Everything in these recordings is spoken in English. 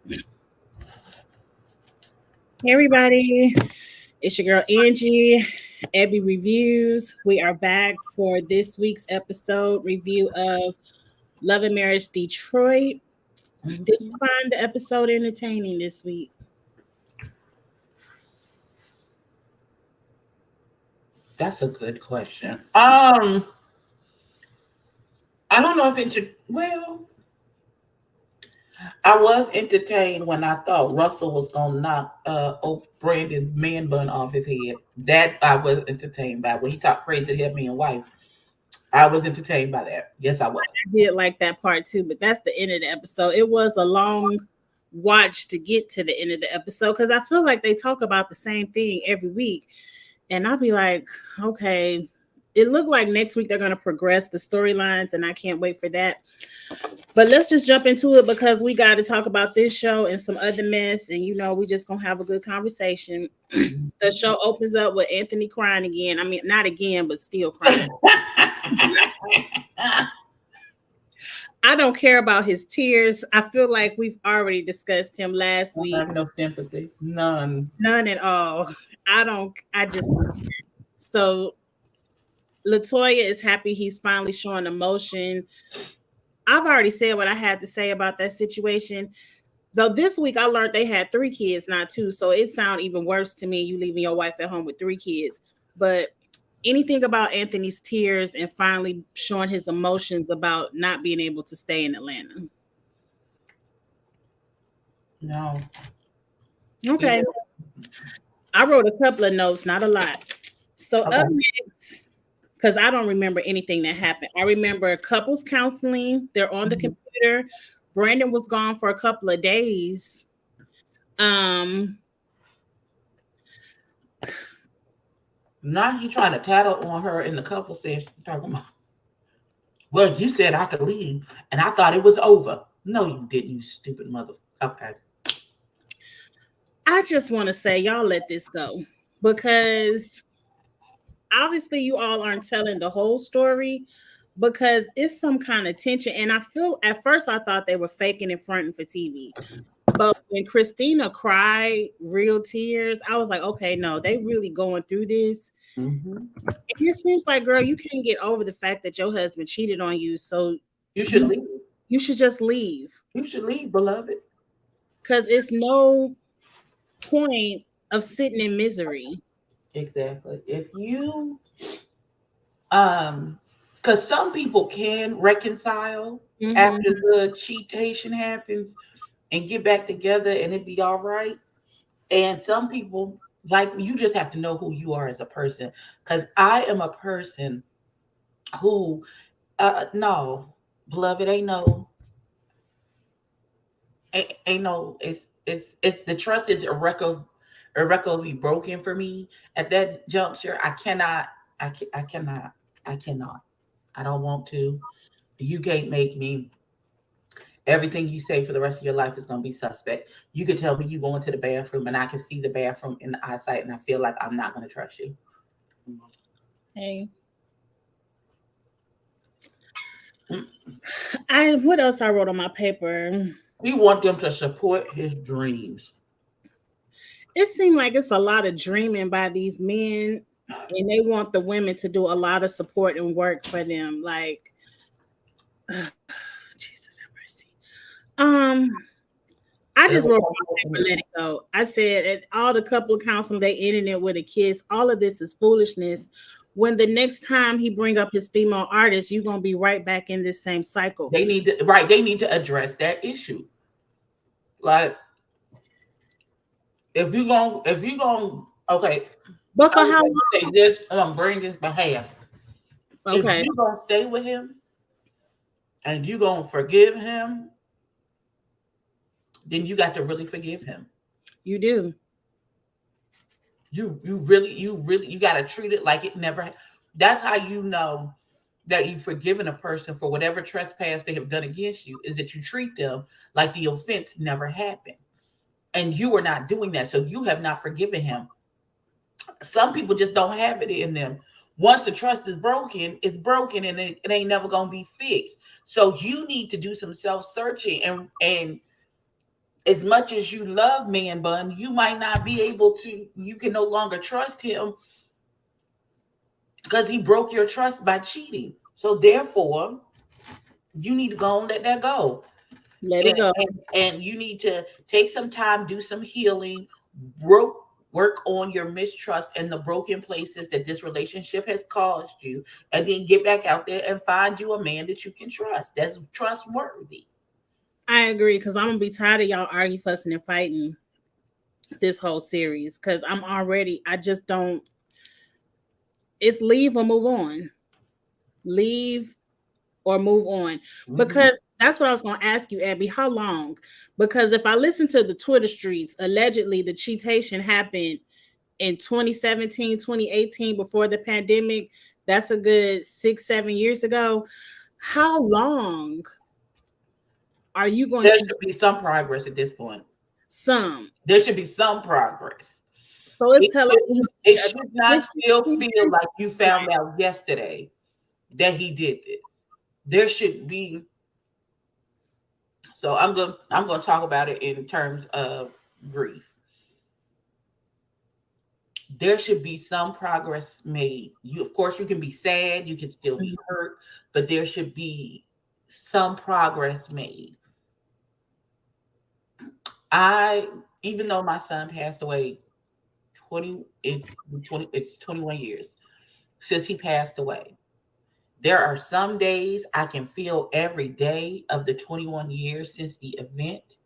Hey everybody, it's your girl Angie, Abby Reviews. We are back for this week's episode review of Love and Marriage Detroit. Did you find the episode entertaining this week? That's a good question. I don't know if I was entertained when I thought Russell was gonna knock Brandon's man bun off his head. That I was entertained by. When he talked crazy to his man wife, I was entertained by that. Yes, I was. I did like that part too, but that's the end of the episode. It was a long watch to get to the end of the episode because I feel like they talk about the same thing every week. And I'll be like, okay, it looked like next week they're going to progress the storylines, and I can't wait for that. But let's just jump into it because we got to talk about this show and some other mess, and we just gonna have a good conversation. The show opens up with Anthony crying again. I mean, not again, but still crying. I don't care about his tears. I feel like we've already discussed him last I week. have no sympathy. None. None at all. I just so Latoya is happy he's finally showing emotion. I've already said what I had to say about that situation. Though this week I learned they had 3 kids, not 2. So it sounds even worse to me, you leaving your wife at home with 3 kids. But anything about Anthony's tears and finally showing his emotions about not being able to stay in Atlanta? No. Okay. Yeah. I wrote a couple of notes, not a lot. So up next, because I don't remember anything that happened. I remember couples counseling. They're on the computer. Brandon was gone for a couple of days. Now he trying to tattle on her in the couple session, talking about, well, you said I could leave, and I thought it was over. No, you didn't, you stupid mother. Okay. I just want to say, y'all let this go because obviously you all aren't telling the whole story because it's some kind of tension. And I feel at first I thought they were faking and fronting for TV. But when Christina cried real tears, I was like, okay, no, they really going through this. Mm-hmm. It seems like, girl, you can't get over the fact that your husband cheated on you. So you should leave. You should just leave. You should leave, beloved. Because it's no point of sitting in misery. Exactly. If you because some people can reconcile after the cheatation happens and get back together and it be all right. And some people, like, you just have to know who you are as a person. Because I am a person who no, beloved, ain't no, it's the trust is irrecoverably broken for me at that juncture. I cannot. I don't want to. You can't make me. Everything you say for the rest of your life is going to be suspect. You could tell me you go into the bathroom and I can see the bathroom in the eyesight and I feel like I'm not going to trust you. Hey. What else I wrote on my paper? We want them to support his dreams. It seemed like it's a lot of dreaming by these men, and they want the women to do a lot of support and work for them. Like, Jesus have mercy. I just wrote my paper, let it go. I said at all the couple counseling, they ended it with a kiss. All of this is foolishness. When the next time he bring up his female artist, you're gonna be right back in this same cycle. They need to address that issue. Like, if you going okay. But for how long? Say this on Brandon's behalf. Okay. If you gonna stay with him and you gonna forgive him, then you got to really forgive him. You do. You really got to treat it like it never. That's how you know that you've forgiven a person for whatever trespass they have done against you, is that you treat them like the offense never happened. And you are not doing that. So you have not forgiven him. Some people just don't have it in them. Once the trust is broken, it's broken and it ain't never going to be fixed. So you need to do some self-searching and as much as you love Man Bun, you might not be able to, you can no longer trust him because he broke your trust by cheating. So therefore, you need to go and let that go. Let it And, go. and you need to take some time, do some healing, work work on your mistrust and the broken places that this relationship has caused you, and then get back out there and find you a man that you can trust, that's trustworthy. I agree, because I'm gonna be tired of y'all arguing, fussing, and fighting this whole series. Because I just don't. It's leave or move on. Leave or move on. Mm-hmm. Because that's what I was going to ask you, Abby. How long? Because if I listen to the Twitter streets, allegedly the cheatation happened in 2017, 2018, before the pandemic. That's a good 6, 7 years ago. How long are you going There to should be some progress at this point. some? There should be some progress. So it's It telling should, me it should not this still feel like you found right. out yesterday that he did this. There should be. So I'm gonna talk about it in terms of grief. There should be some progress made. You, of course, you can be sad, you can still be hurt, but there should be some progress made. I, even though my son passed away 21 years since he passed away. There are some days I can feel every day of the 21 years since the event.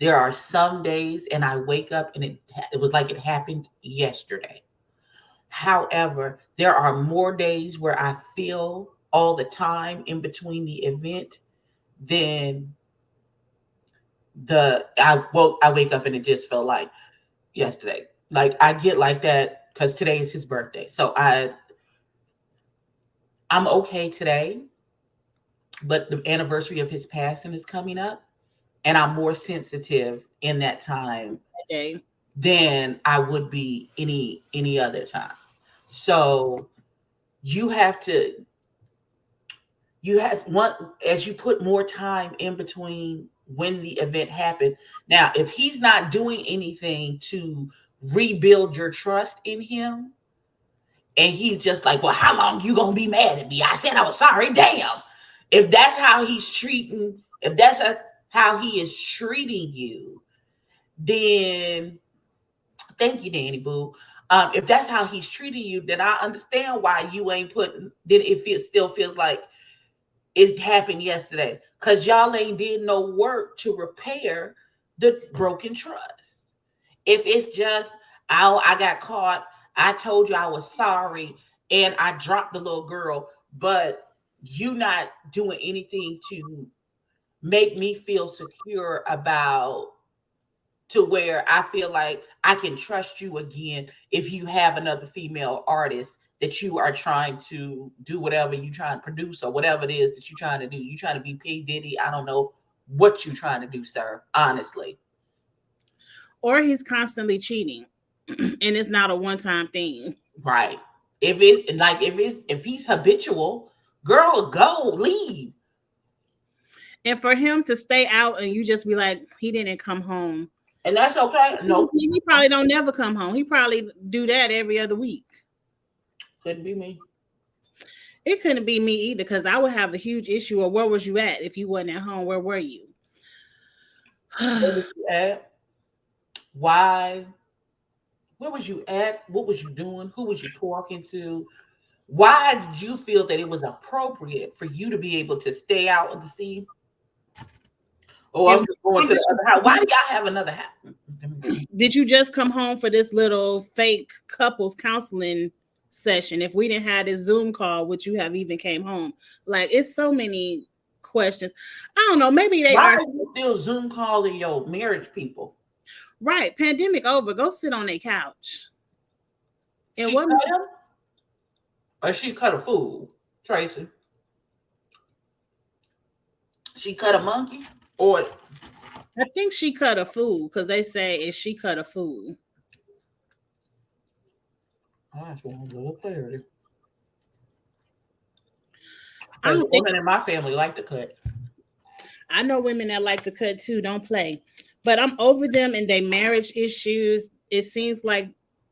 There are some days and I wake up and it was like it happened yesterday. However, there are more days where I feel all the time in between the event than I wake up and it just felt like yesterday. Like I get like that because today is his birthday. So I'm okay today, but the anniversary of his passing is coming up, and I'm more sensitive in that time day. than I would be any other time. So you have to you have one as you put more time in between when the event happened. Now, if he's not doing anything to rebuild your trust in him, and he's just like, well, how long you gonna be mad at me? I said I was sorry. Damn. If that's how he's treating, if that's how he is treating you, then thank you, Danny Boo. If that's how he's treating you, then I understand why you ain't putting. Then it still feels like it happened yesterday because y'all ain't did no work to repair the broken trust. If it's just, I got caught, I told you I was sorry, and I dropped the little girl, but you not doing anything to make me feel secure about to where I feel like I can trust you again if you have another female artist that you are trying to do whatever you trying to produce or whatever it is that you're trying to do. You trying to be P. Diddy. I don't know what you trying to do, sir. Honestly. Or he's constantly cheating and it's not a one-time thing. Right. If he's habitual, girl, go leave. And for him to stay out and you just be like, he didn't come home. And that's okay. No. He probably don't never come home. He probably do that every other week. Couldn't be me. It couldn't be me either, because I would have a huge issue of where was you at if you wasn't at home? Where were you? Where was you at? Why? Where was you at? What was you doing? Who was you talking to? Why did you feel that it was appropriate for you to be able to stay out of the sea? Oh, I'm just going to the other house. Why do y'all have another house? Did you just come home for this little fake couples counseling session? If we didn't have this Zoom call, would you have even came home? Like, it's so many questions. I don't know. Maybe they Why are you still Zoom calling your marriage people? right. Pandemic over. Go sit on a couch. And She what? cut him, or she cut a fool, Tracy? She cut a monkey, or I think she cut a fool, because they say if she cut a fool. I just want a little clarity. I Because don't think women in my family like to cut. I know women that like to cut too. Don't play. But I'm over them and their marriage issues. It seems like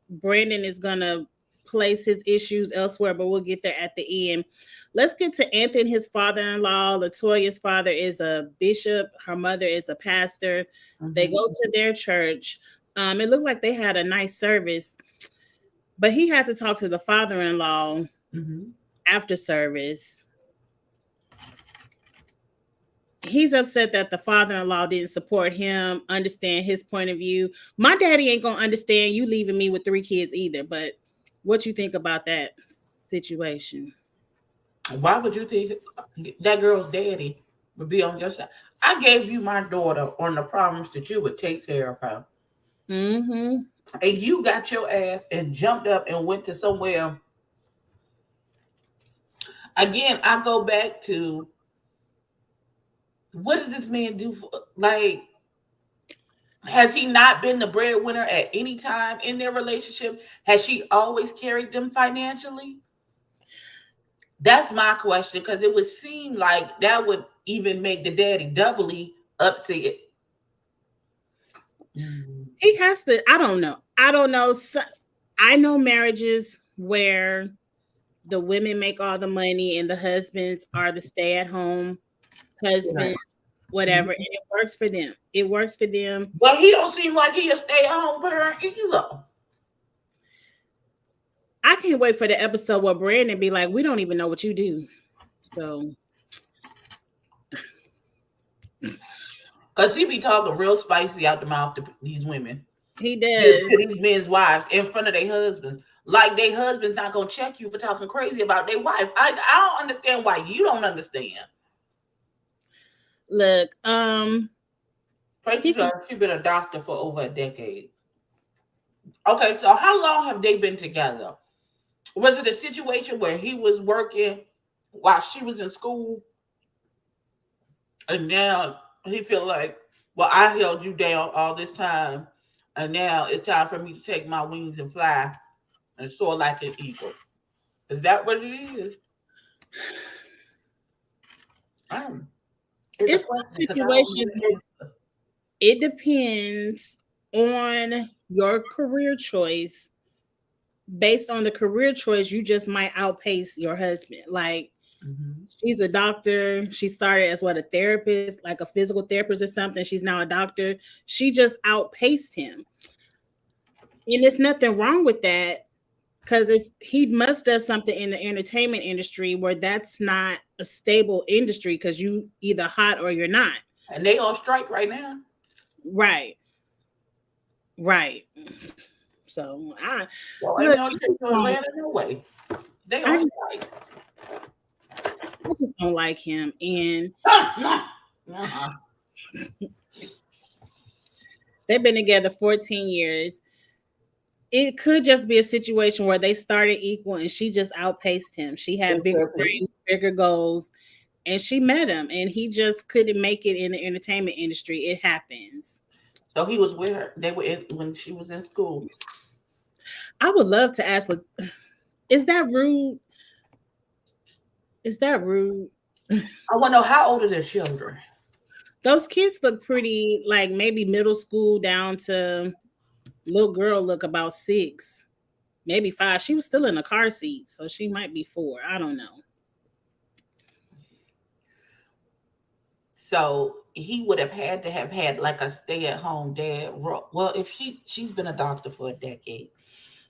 Brandon is gonna place his issues elsewhere, but we'll get there at the end. Let's get to Anthony, his father-in-law. Latoya's father is a bishop. Her mother is a pastor. They Mm-hmm. go to their church. It looked like they had a nice service, but he had to talk to the father-in-law Mm-hmm. after service. He's upset that the father-in-law didn't support him, understand his point of view. My daddy ain't gonna understand you leaving me with 3 kids either. But what you think about that situation? Why would you think that girl's daddy would be on your side? I gave you my daughter on the promise that you would take care of her. Mm-hmm. And you got your ass and jumped up and went to somewhere. Again, I go back to what does this man do for, like, has he not been the breadwinner at any time in their relationship? Has she always carried them financially? That's my question, because it would seem like that would even make the daddy doubly upset. Mm. He has to. I don't know. I don't know. I know marriages where the women make all the money and the husbands are the stay-at-home Right. husbands, whatever, and Mhm. it works for them. It works for them. But he don't seem like he a stay-at-home parent either. I can't wait for the episode where Brandon be like, "We don't even know what you do." So Because he be talking real spicy out the mouth to these women. he To does. these men's wives in front of their husbands. Like their husband's not gonna check you for talking crazy about their wife. I don't understand why you don't understand. Look, Tracy he can. says she's been a doctor for over a decade. Okay, so how long have they been together? Was it a situation where he was working while she was in school, and now he feel like, well, I held you down all this time, and now it's time for me to take my wings and fly and soar like an eagle? Is that what it is? Um, it's a It's question a because I don't know situation the where answer. it depends on your career choice. Based on the career choice, you just might outpace your husband. Like Mhm. she's a doctor. She started as what, a therapist, like a physical therapist or something. She's now a doctor. She just outpaced him. And there's nothing wrong with that because it's he must does something in the entertainment industry where that's not a stable industry because you either hot or you're not. And they on strike right now. Right. Right. So I So ain't look, no trip to Atlanta, no way. They I on just strike. I just don't like him. And Uh-huh. they've been together 14 years. It could just be a situation where they started equal and she just outpaced him. She had It bigger could be. dreams, bigger goals, and she met him and he just couldn't make it in the entertainment industry. It happens. So he was with her. They were in, when she was in school. I would love to ask, like, is that rude? Is that rude? I want to know how old are their children. Those kids look pretty, like maybe middle school down to little girl look about 6, maybe 5. She was still in a car seat, so she might be 4. I don't know. So he would have had like a stay-at-home dad. Well, if she's been a doctor for a decade,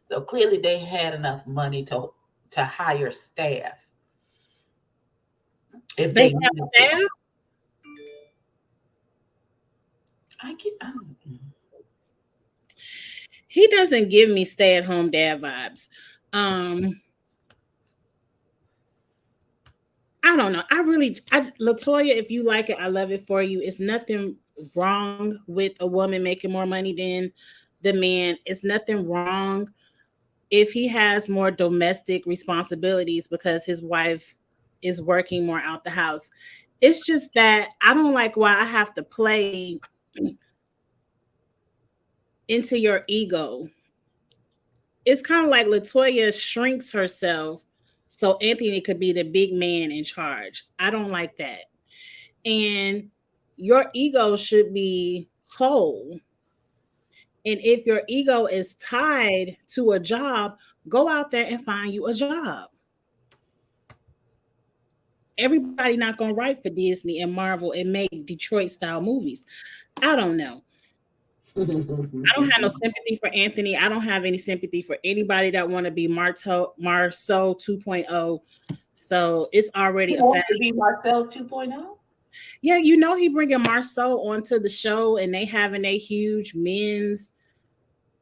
so clearly they had enough money to hire staff if They they have needed to. staff. I can. I don't know. He doesn't give me stay-at-home dad vibes. Um, I don't know. Latoya, if you like it, I love it for you. It's nothing wrong with a woman making more money than the man. It's nothing wrong if he has more domestic responsibilities because his wife is working more out the house. It's just that I don't like why I have to play into your ego. It's kind of like Latoya shrinks herself so Anthony could be the big man in charge. I don't like that. And your ego should be whole. And if your ego is tied to a job, go out there and find you a job. Everybody not gonna write for Disney and Marvel and make Detroit style movies. I don't know. I don't have no sympathy for Anthony. I don't have any sympathy for anybody that want to be Marceau 2.0. So it's already Who a wants fact. to be Marcel 2.0? Yeah, he bringing Marceau onto the show, and they having a huge men's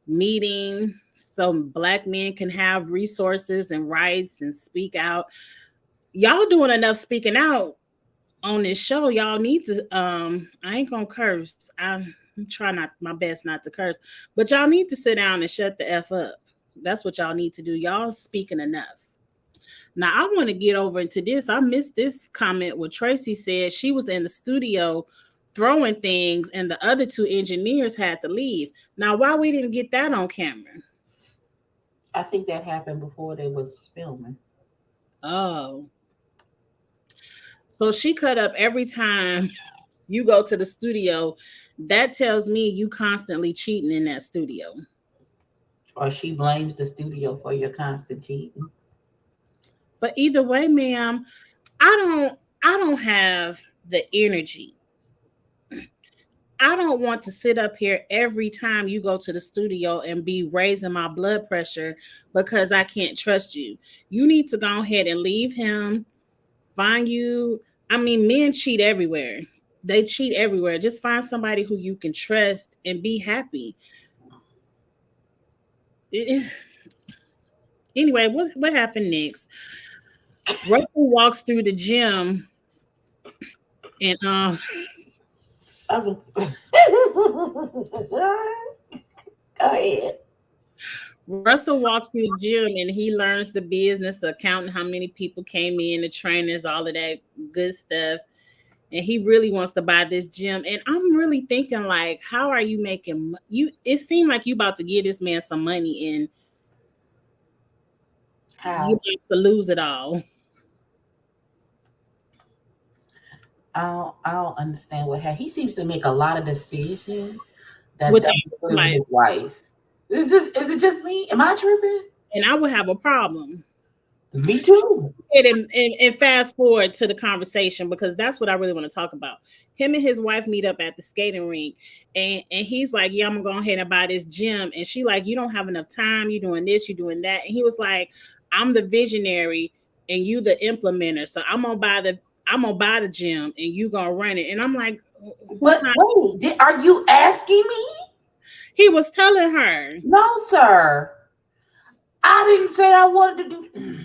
meeting so black men can have resources and rights and speak out. Y'all doing enough speaking out on this show. Y'all need to I ain't gonna curse. I'm trying not my best not to curse, but y'all need to sit down and shut the F up. That's what y'all need to do. Y'all speaking enough. Now I want to get over into this. I missed this comment where Tracy said she was in the studio throwing things and the other two engineers had to leave. Now why we didn't get that on camera? I think that happened before they was filming. Oh. So she cut up every time you go to the studio. That tells me you constantly cheating in that studio. Or she blames the studio for your constant cheating. But either way, ma'am, I don't have the energy. I don't want to sit up here every time you go to the studio and be raising my blood pressure because I can't trust you. You need to go ahead and leave him. Find you. I mean, men cheat everywhere. They cheat everywhere. Just find somebody who you can trust and be happy. Anyway, what happened next? Russell walks through the gym and Go ahead. Russell walks through the gym and he learns the business of counting how many people came in, the trainers, all of that good stuff. And he really wants to buy this gym. And I'm really thinking, like, how are you making you? It seemed like you about to give this man some money and How? you about to lose it all. I don't understand what happened. He seems to make a lot of decisions that Without don't agree with like, his wife. Is it just me? Am I tripping? and I would have a problem. Me too. And fast forward to the conversation because that's what I really want to talk about. Him and his wife meet up at the skating rink, and he's like, "Yeah, I'm gonna go ahead and buy this gym." And she like, "You don't have enough time. You doing this, you doing that." And he was like, "I'm the visionary, and you the implementer. So I'm gonna buy the gym, and you gonna run it." And I'm like, "Who But signed?" wait, are you asking me? He was telling her. No, sir. I didn't say I wanted to do.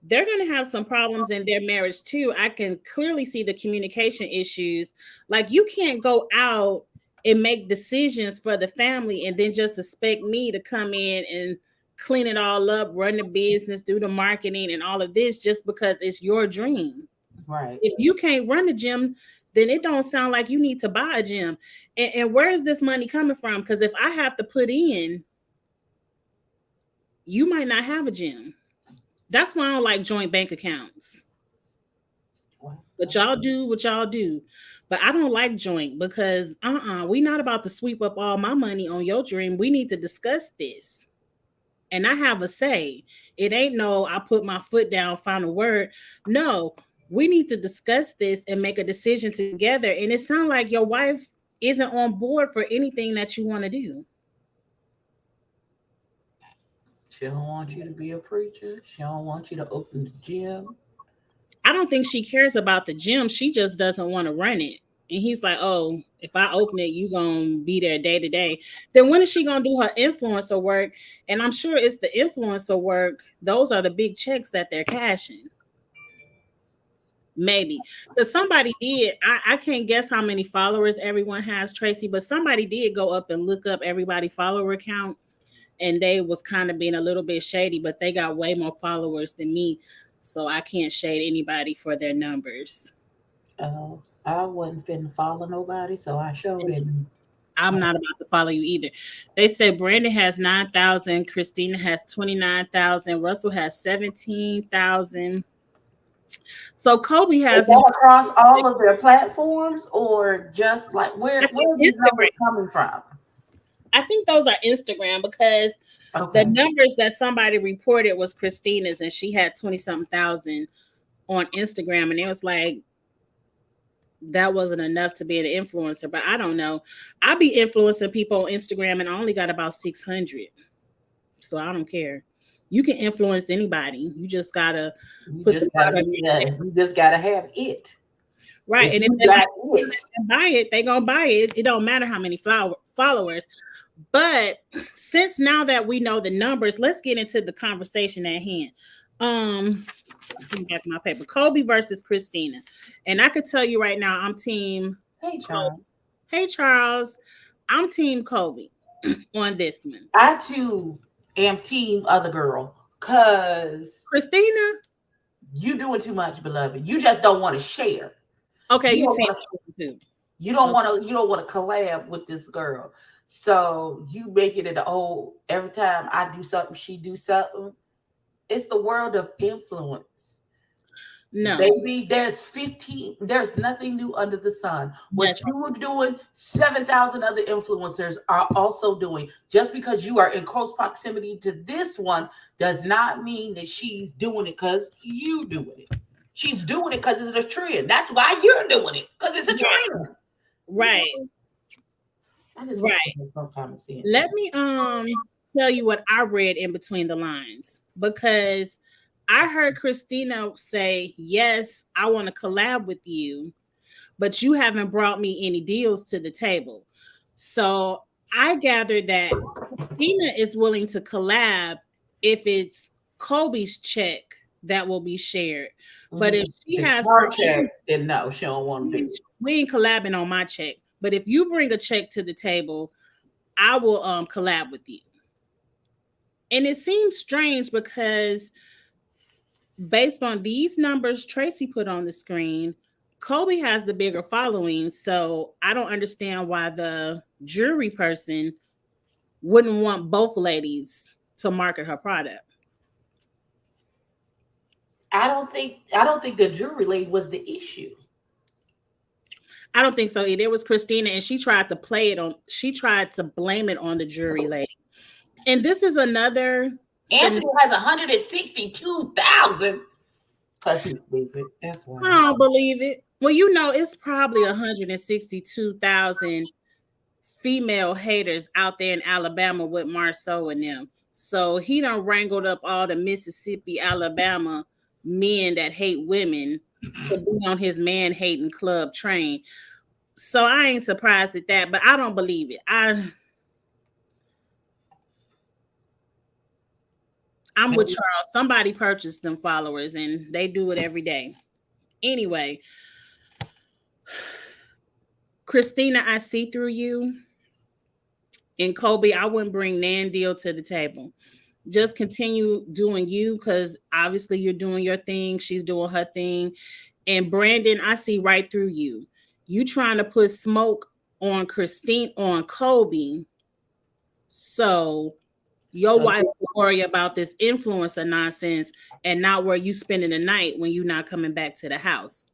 They're going to have some problems in their marriage too. I can clearly see the communication issues. Like, you can't go out and make decisions for the family and then just expect me to come in and clean it all up, run the business, do the marketing and all of this just because it's your dream. Right. If you can't run the gym, then it don't sound like you need to buy a gym. And where is this money coming from? Because if I have to put in, you might not have a gym. That's why I don't like joint bank accounts. But y'all do what y'all do. But I don't like joint because we not about to sweep up all my money on your dream. We need to discuss this. And I have a say. It ain't no I put my foot down, final word. No, we need to discuss this and make a decision together. And it sounds like your wife isn't on board for anything that you want to do. She don't want you to be a preacher. She don't want you to open the gym. I don't think she cares about the gym. She just doesn't want to run it. And he's like, "Oh, if I open it, you gonna be there day to day." Then when is she gonna do her influencer work? And I'm sure it's the influencer work. Those are the big checks that they're cashing. Maybe because somebody did. I can't guess how many followers everyone has, Tracy, but somebody did go up and look up everybody follower count, and they was kind of being a little bit shady, but they got way more followers than me, so I can't shade anybody for their numbers. I wasn't finna follow nobody, so I showed it. I'm not about to follow you either. They said Brandon has 9,000, Christina has 29,000, Russell has 17,000. So Kobe Is has more. that across all of their platforms, or just like I where think are these Instagram. numbers coming from? I think those are Instagram because the Okay. numbers that somebody reported was Christina's, and she had 20 something thousand on Instagram, and it was like that wasn't enough to be an influencer. But I don't know. I be influencing people on Instagram, and I only got about 600, so I don't care. You can influence anybody. You just gotta You put the just gotta product be out there. you just gotta have it. Right. If And if you they got like it, and buy it, they gonna buy it. It don't matter how many followers. But since now that we know the numbers, let's get into the conversation at hand. Um, Give me back my paper. Kobe versus Christina. And I could tell you right now, I'm team hey Kobe. child. Hey Charles, I'm team Kobe on this one. I too am team other girl, cause Christina, you doing too much, beloved. You just don't want to share. okay, You you don't team want Kobe too. Okay. you don't want to collab with this girl. So you making it a whole every time I do something, she do something. It's the world of influence. No, Baby, there's nothing new under the sun. What that's you were doing, 7,000 other influencers are also doing. Just because you are in close proximity to this one does not mean that she's doing it because you doing it. She's doing it because it's a trend. That's why you're doing it, because it's a trend. You right, know, I just hope right. she has some common sense. Let me tell you what I read in between the lines because I heard Christina say, "Yes, I want to collab with you, but you haven't brought me any deals to the table." So I gathered that Christina is willing to collab if it's Kobe's check that will be shared. But if she It's has her her own, check, then no, she don't want to do it. we ain't collabing on my check. But if you bring a check to the table, I will collab with you. And it seems strange because based on these numbers Tracy put on the screen, Kobe has the bigger following. So I don't understand why the jury person wouldn't want both ladies to market her product. I don't think the jewelry lady was the issue. I don't think so either. It was Christina, and she tried to blame it on the jury lady. And this is another Anthony has 162,000 because he's stupid. That's I why. don't believe it. Well, you know, it's probably 162,000 female haters out there in Alabama with Marceau and them. So he done wrangled up all the Mississippi, Alabama men that hate women to be on his man hating club train. So I ain't surprised at that, but I don't believe it. I'm with Maybe. Charles. Somebody purchased them followers and they do it every day. Anyway, Christina, I see through you. And Kobe, I wouldn't bring Nan Deal to the table. Just continue doing you because obviously you're doing your thing. She's doing her thing. And Brandon, I see right through you. You trying to put smoke on Kobe. So your So wife will worry about this influencer nonsense and not where you spending the night when you're not coming back to the house.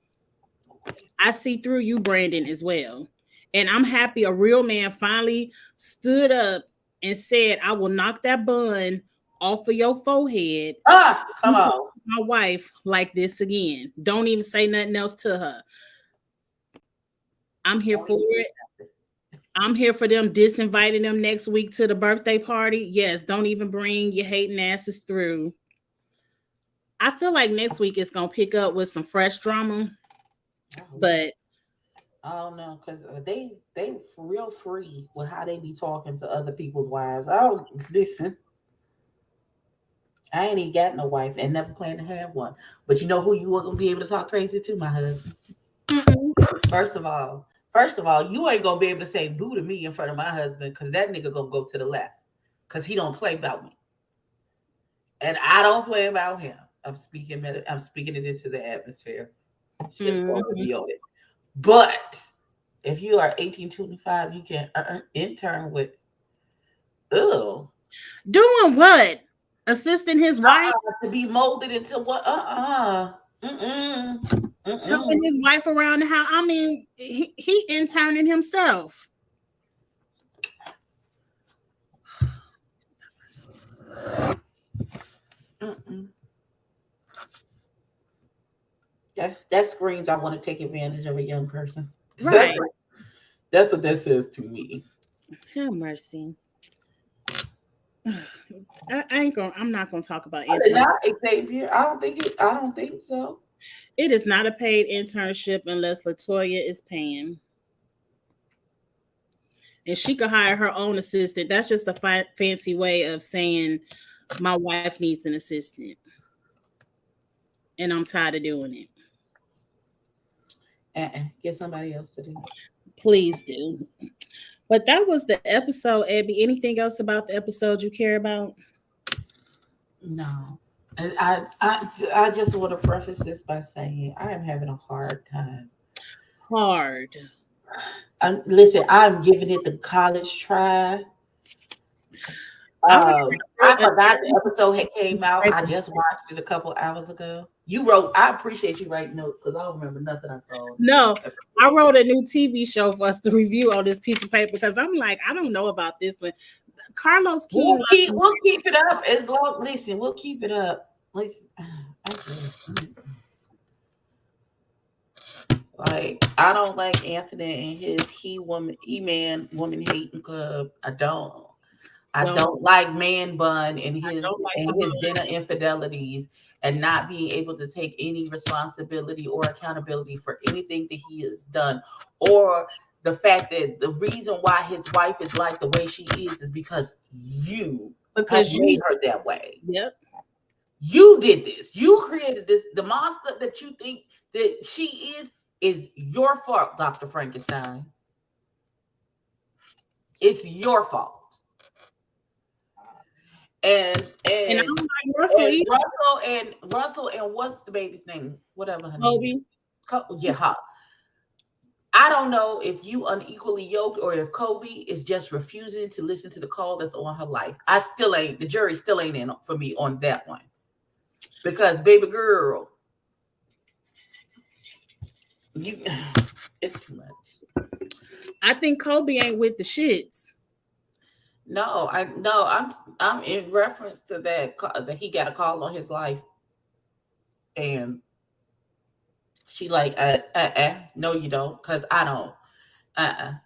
I see through you, Brandon, as well. And I'm happy a real man finally stood up and said, I will knock that bun off of your forehead. come You talk on. to my wife like this again. Don't even say nothing else to her. I'm here for it. I'm here for them disinviting them next week to the birthday party. Yes, don't even bring your hating asses through. I feel like next week it's gonna pick up with some fresh drama, but I don't know because they real free with how they be talking to other people's wives. I don't listen. I ain't even got no wife and never plan to have one. But you know who you are gonna be able to talk crazy to? My husband. mm-mm. First of all, you ain't gonna be able to say boo to me in front of my husband because that nigga gonna go to the left because he don't play about me and I don't play about him. I'm speaking it into the atmosphere. Just going to be on it. But if you are 1825, you can intern with Doing what? Assisting his wife? to be molded into what? Mm-mm. Helping Mm-mm. his wife around the house. I mean, he interning himself. Mm-mm. That screams I want to take advantage of a young person. Right. That's what that says to me. Have mercy. I'm not gonna talk about I did intern. not, Xavier. I don't think so. It is not a paid internship unless Latoya is paying. And she could hire her own assistant. That's just a fancy way of saying my wife needs an assistant, and I'm tired of doing it. Get somebody else to do it. Please do. But that was the episode, Abby. Anything else about the episode you care about? No. I just want to preface this by saying I am having a hard time. Hard. Listen, I'm giving it the college try. I already I wrote forgot the episode had came out. I a just watched it a couple hours ago. You wrote. I appreciate you writing notes because I don't remember nothing I saw. no. I wrote a new TV show for us to review on this piece of paper because I'm like, I don't know about this one. Carlos King. We'll keep it up as long. Listen, we'll keep it up. Listen, like I don't like Anthony and his he man woman hating club. I don't. I don't like man bun and his dinner infidelities and not being able to take any responsibility or accountability for anything that he has done, or the fact that the reason why his wife is like the way she is because you made her that way. Yep. You did this. You created this. The monster that you think that she is your fault, Dr. Frankenstein. It's your fault. And I don't like Russell and what's the baby's name? Whatever her name. Yeah, I don't know if you unequally yoked or if Kobe is just refusing to listen to the call that's on her life. The jury still ain't in for me on that one. Because baby girl, it's too much. I think Kobe ain't with the shits. No, I'm in reference to that he got a call on his life, and she like no you don't, because I don't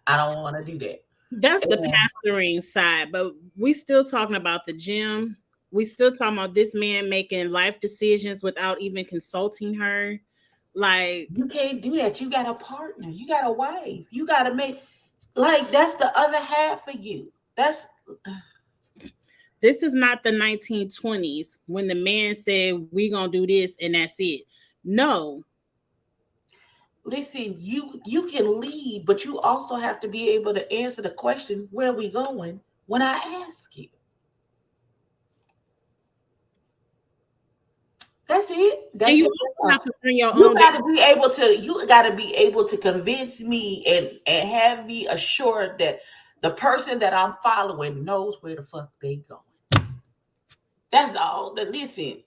want to do that. That's the pastoring side, but we still talking about the gym. We still talking about this man making life decisions without even consulting her. Like, you can't do that. You got a partner. You got a wife. You got to make that's the other half of you. This is not the 1920s when the man said we gonna do this and that's it. No. Listen, you can lead, but you also have to be able to answer the question, where are we going, when I ask you. That's it. That's you have to bring your own. You got to be able to convince me and have me assured that the person that I'm following knows where the fuck they going. That's all. That listen,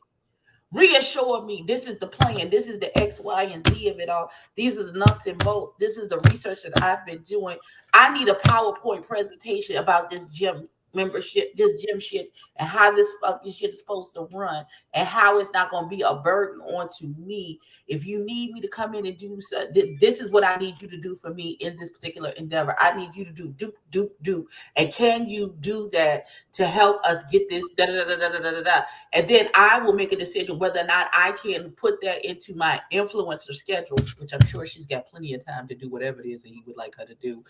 reassure me this is the plan. This is the X, Y, and Z of it all. These are the nuts and bolts. This is the research that I've been doing. I need a PowerPoint presentation about this gym membership, this gym shit, and how this fucking shit is supposed to run, and how it's not going to be a burden onto me. If you need me to come in and do so, this is what I need you to do for me in this particular endeavor. I need you to do. And can you do that to help us get this and then I will make a decision whether or not I can put that into my influencer schedule, which I'm sure she's got plenty of time to do whatever it is that you would like her to do.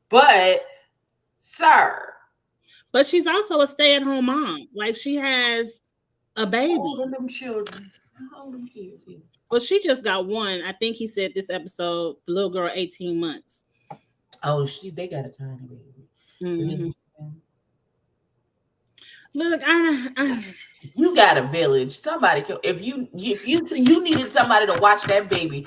But but she's also a stay-at-home mom. Like, she has a baby. All of them children. How old them kids here? Well, she just got one. I think he said this episode, the little girl, 18 months. Oh, they got a tiny baby. Mm-hmm. Look, you got a village. Somebody if you needed somebody to watch that baby,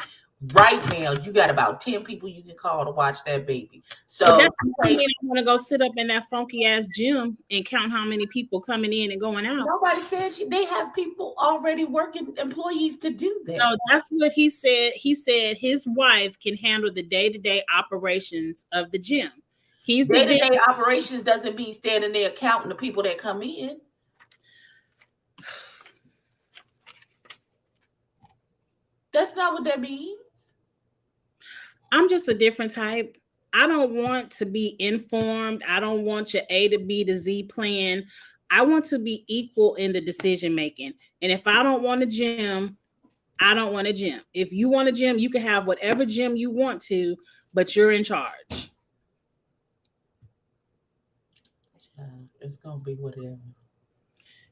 Right now, you got about 10 people you can call to watch that baby. But So that doesn't mean I want to go sit up in that funky ass gym and count how many people coming in and going out. nobody says they have people already working, employees to do that. No, that's what he said. He said his wife can handle the day-to-day operations of the gym. He's the Day-to-day operations doesn't mean standing there counting the people that come in. That's not what that means. I'm just a different type. I don't want to be informed. I don't want your A to B to Z plan. I want to be equal in the decision making. And if I don't want a gym, I don't want a gym. If you want a gym, you can have whatever gym you want to, but you're in charge. It's gonna be whatever.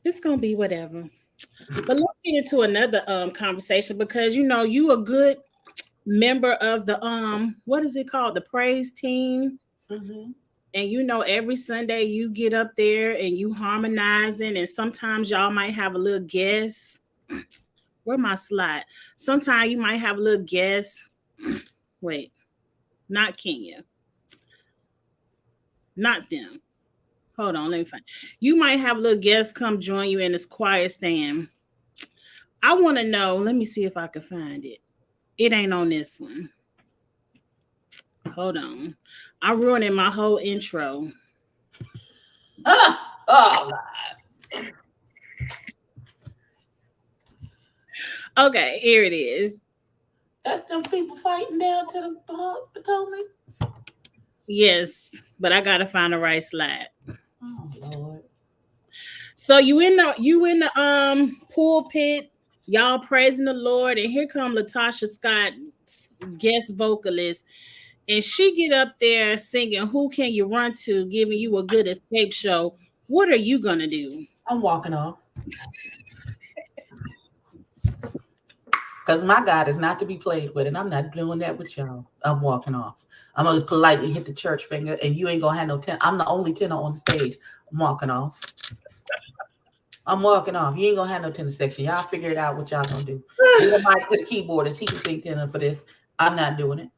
It's gonna be whatever. But let's get into another conversation because you a good member of the what is it called, the praise team. Mm-hmm. And every Sunday you get up there and you harmonizing, and sometimes y'all might have a little guest. Where my slide? Sometimes you might have a little guest. Wait, not Kenya, not them. Hold on, let me find. You might have a little guest come join you in this choir stand. I want to know. Let me see if I can find it. It ain't on this one. Hold on. I'm ruining my whole intro. Oh, God. Okay, here it is. That's them people fighting down to the Potomac. Yes, but I gotta find the right slide. Oh Lord. So you in the pulpit, y'all praising the Lord, and here come Latasha Scott, guest vocalist, and she get up there singing "Who Can You Run To," giving you a good escape show. What are you gonna do? I'm walking off. Because my God is not to be played with, and I'm not doing that with y'all. I'm walking off. I'm gonna politely hit the church finger, and you ain't gonna have no tenor. I'm the only tenor on the stage. I'm walking off. I'm walking off. You ain't gonna have no tenor section. Y'all figure it out what y'all gonna do. Give the mic to the keyboardist. He can sing tenor for this. I'm not doing it.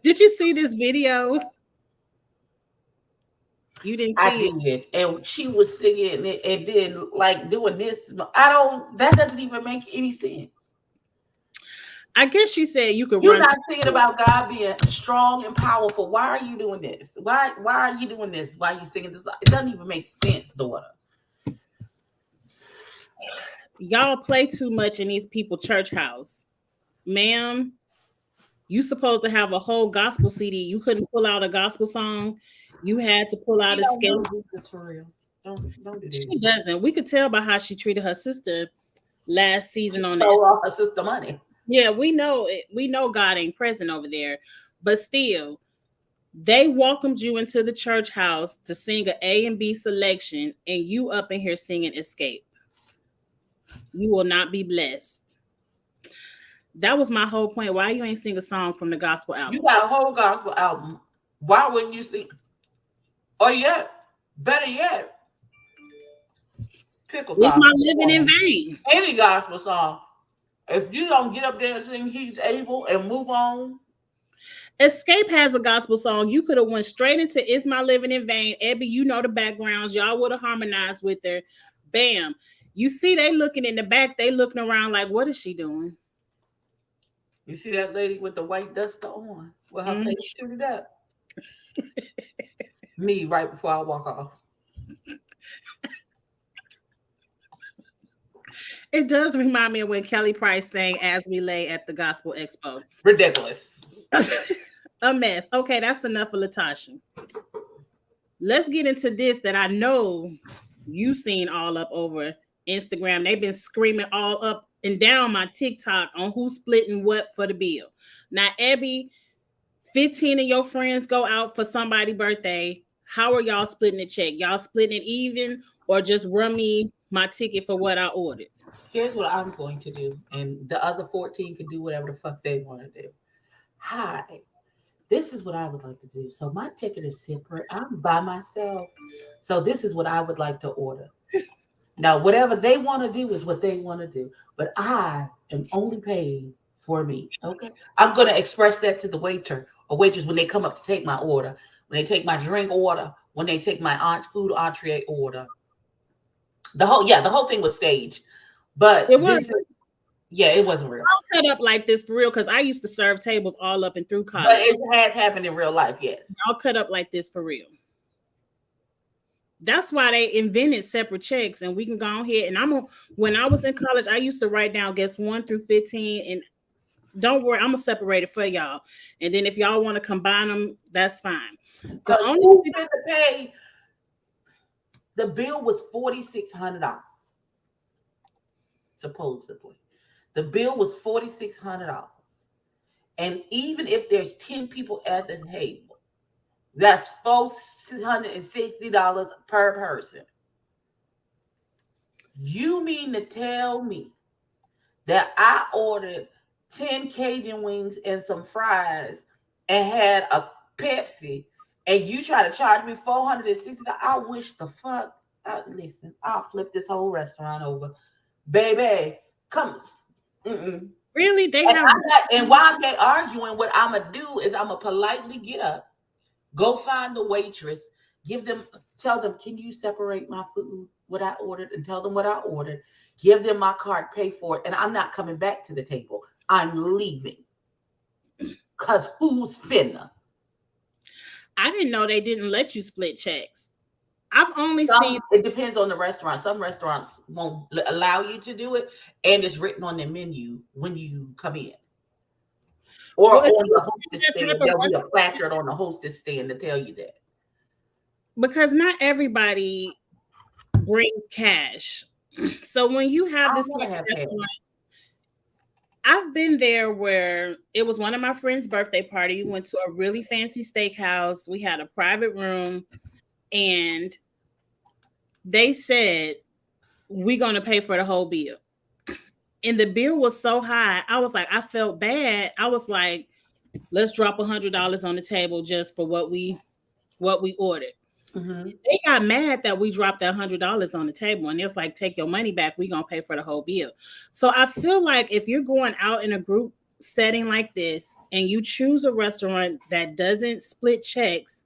Did you see this video? You didn't see I did, and she was singing it, and then like doing this. That doesn't even make any sense. I guess she said you could You're run. not thinking about God being strong and powerful. Why are you doing this? Why are you doing this? Why are you singing this? It doesn't even make sense, daughter. Y'all play too much in these people church house. Ma'am, you supposed to have a whole gospel CD. You couldn't pull out a gospel song. You had to pull out a scale. This for real. Don't do that. She doesn't. We could tell by how she treated her sister last season on stole all her sister money. Yeah, we know it. We know God ain't present over there, but still, they welcomed you into the church house to sing an A and B selection, and you up in here singing "Escape." You will not be blessed. That was my whole point. Why you ain't sing a song from the gospel album? You got a whole gospel album. Why wouldn't you sing? Or better yet, pick a gospel. It's my living in vain. Any gospel song. If you don't get up there and sing "He's Able" and move on. Escape has a gospel song. You could have went straight into "It's My Living in Vain." Ebby, you know the backgrounds. Y'all would have harmonized with her. Bam. You see, they looking in the back. They looking around like, what is she doing? You see that lady with the white duster on with her face shooted up? Me right before I walk off. It does remind me of when Kelly Price sang "As We Lay" at the Gospel Expo. Ridiculous. A mess. Okay, that's enough for Latasha. Let's get into this that I know you seen all up over Instagram. They've been screaming all up and down my TikTok on who's splitting what for the bill. Now, Abby, 15 of your friends go out for somebody's birthday. How are y'all splitting the check? Y'all splitting it even or just run me my ticket for what I ordered? Here's what I'm going to do. And the other 14 can do whatever the fuck they want to do. Hi. This is what I would like to do. So my ticket is separate. I'm by myself. So this is what I would like to order. Now, whatever they want to do is what they want to do. But I am only paid for me. Okay. I'm going to express that to the waiter or waitress when they come up to take my order, when they take my drink order, when they take my food entree order. The whole thing was staged. But It was this is, yeah, it wasn't real. all cut up like this for real because I used to serve tables all up and through But college. it has happened in real life, yes. All cut up like this for real. That's why they invented separate checks, and we can go ahead. And when I was in college, I used to write down guess 1 through 15, and don't worry, I'm gonna separate it for y'all. And then if y'all want to combine them, that's fine. Because who's going to pay? The bill was $4,600. Supposedly, the bill was $4,600, and even if there's 10 people at the table, that's $460 per person. You mean to tell me that I ordered 10 Cajun wings and some fries and had a Pepsi, and you try to charge me $460? I wish the fuck. Listen, I'll flip this whole restaurant over, baby. Come. Mm-mm. Really, they And, have. and while they arguing, what I'm gonna do is I'm gonna politely get up, go find the waitress, tell them, can you separate my food, what I ordered, and tell them what I ordered. Give them my card, pay for it, and I'm not coming back to the table. I'm leaving. Cause who's finna? I didn't know they didn't let you split checks. I've only seen. It depends on the restaurant. Some restaurants won't allow you to do it, and it's written on the menu when you come in. Or on the hostess stand, there'll be a placard on the hostess stand to tell you that. Because not everybody brings cash. So when you have this restaurant, I've been there where it was one of my friend's birthday party. We went to a really fancy steakhouse. We had a private room, and they said, we're going to pay for the whole bill. And the bill was so high. I was like, I felt bad. I was like, let's drop $100 on the table just for what we ordered. Mm-hmm. They got mad that we dropped that $100 on the table, and it's like, take your money back. We're going to pay for the whole bill. So I feel like if you're going out in a group setting like this and you choose a restaurant that doesn't split checks,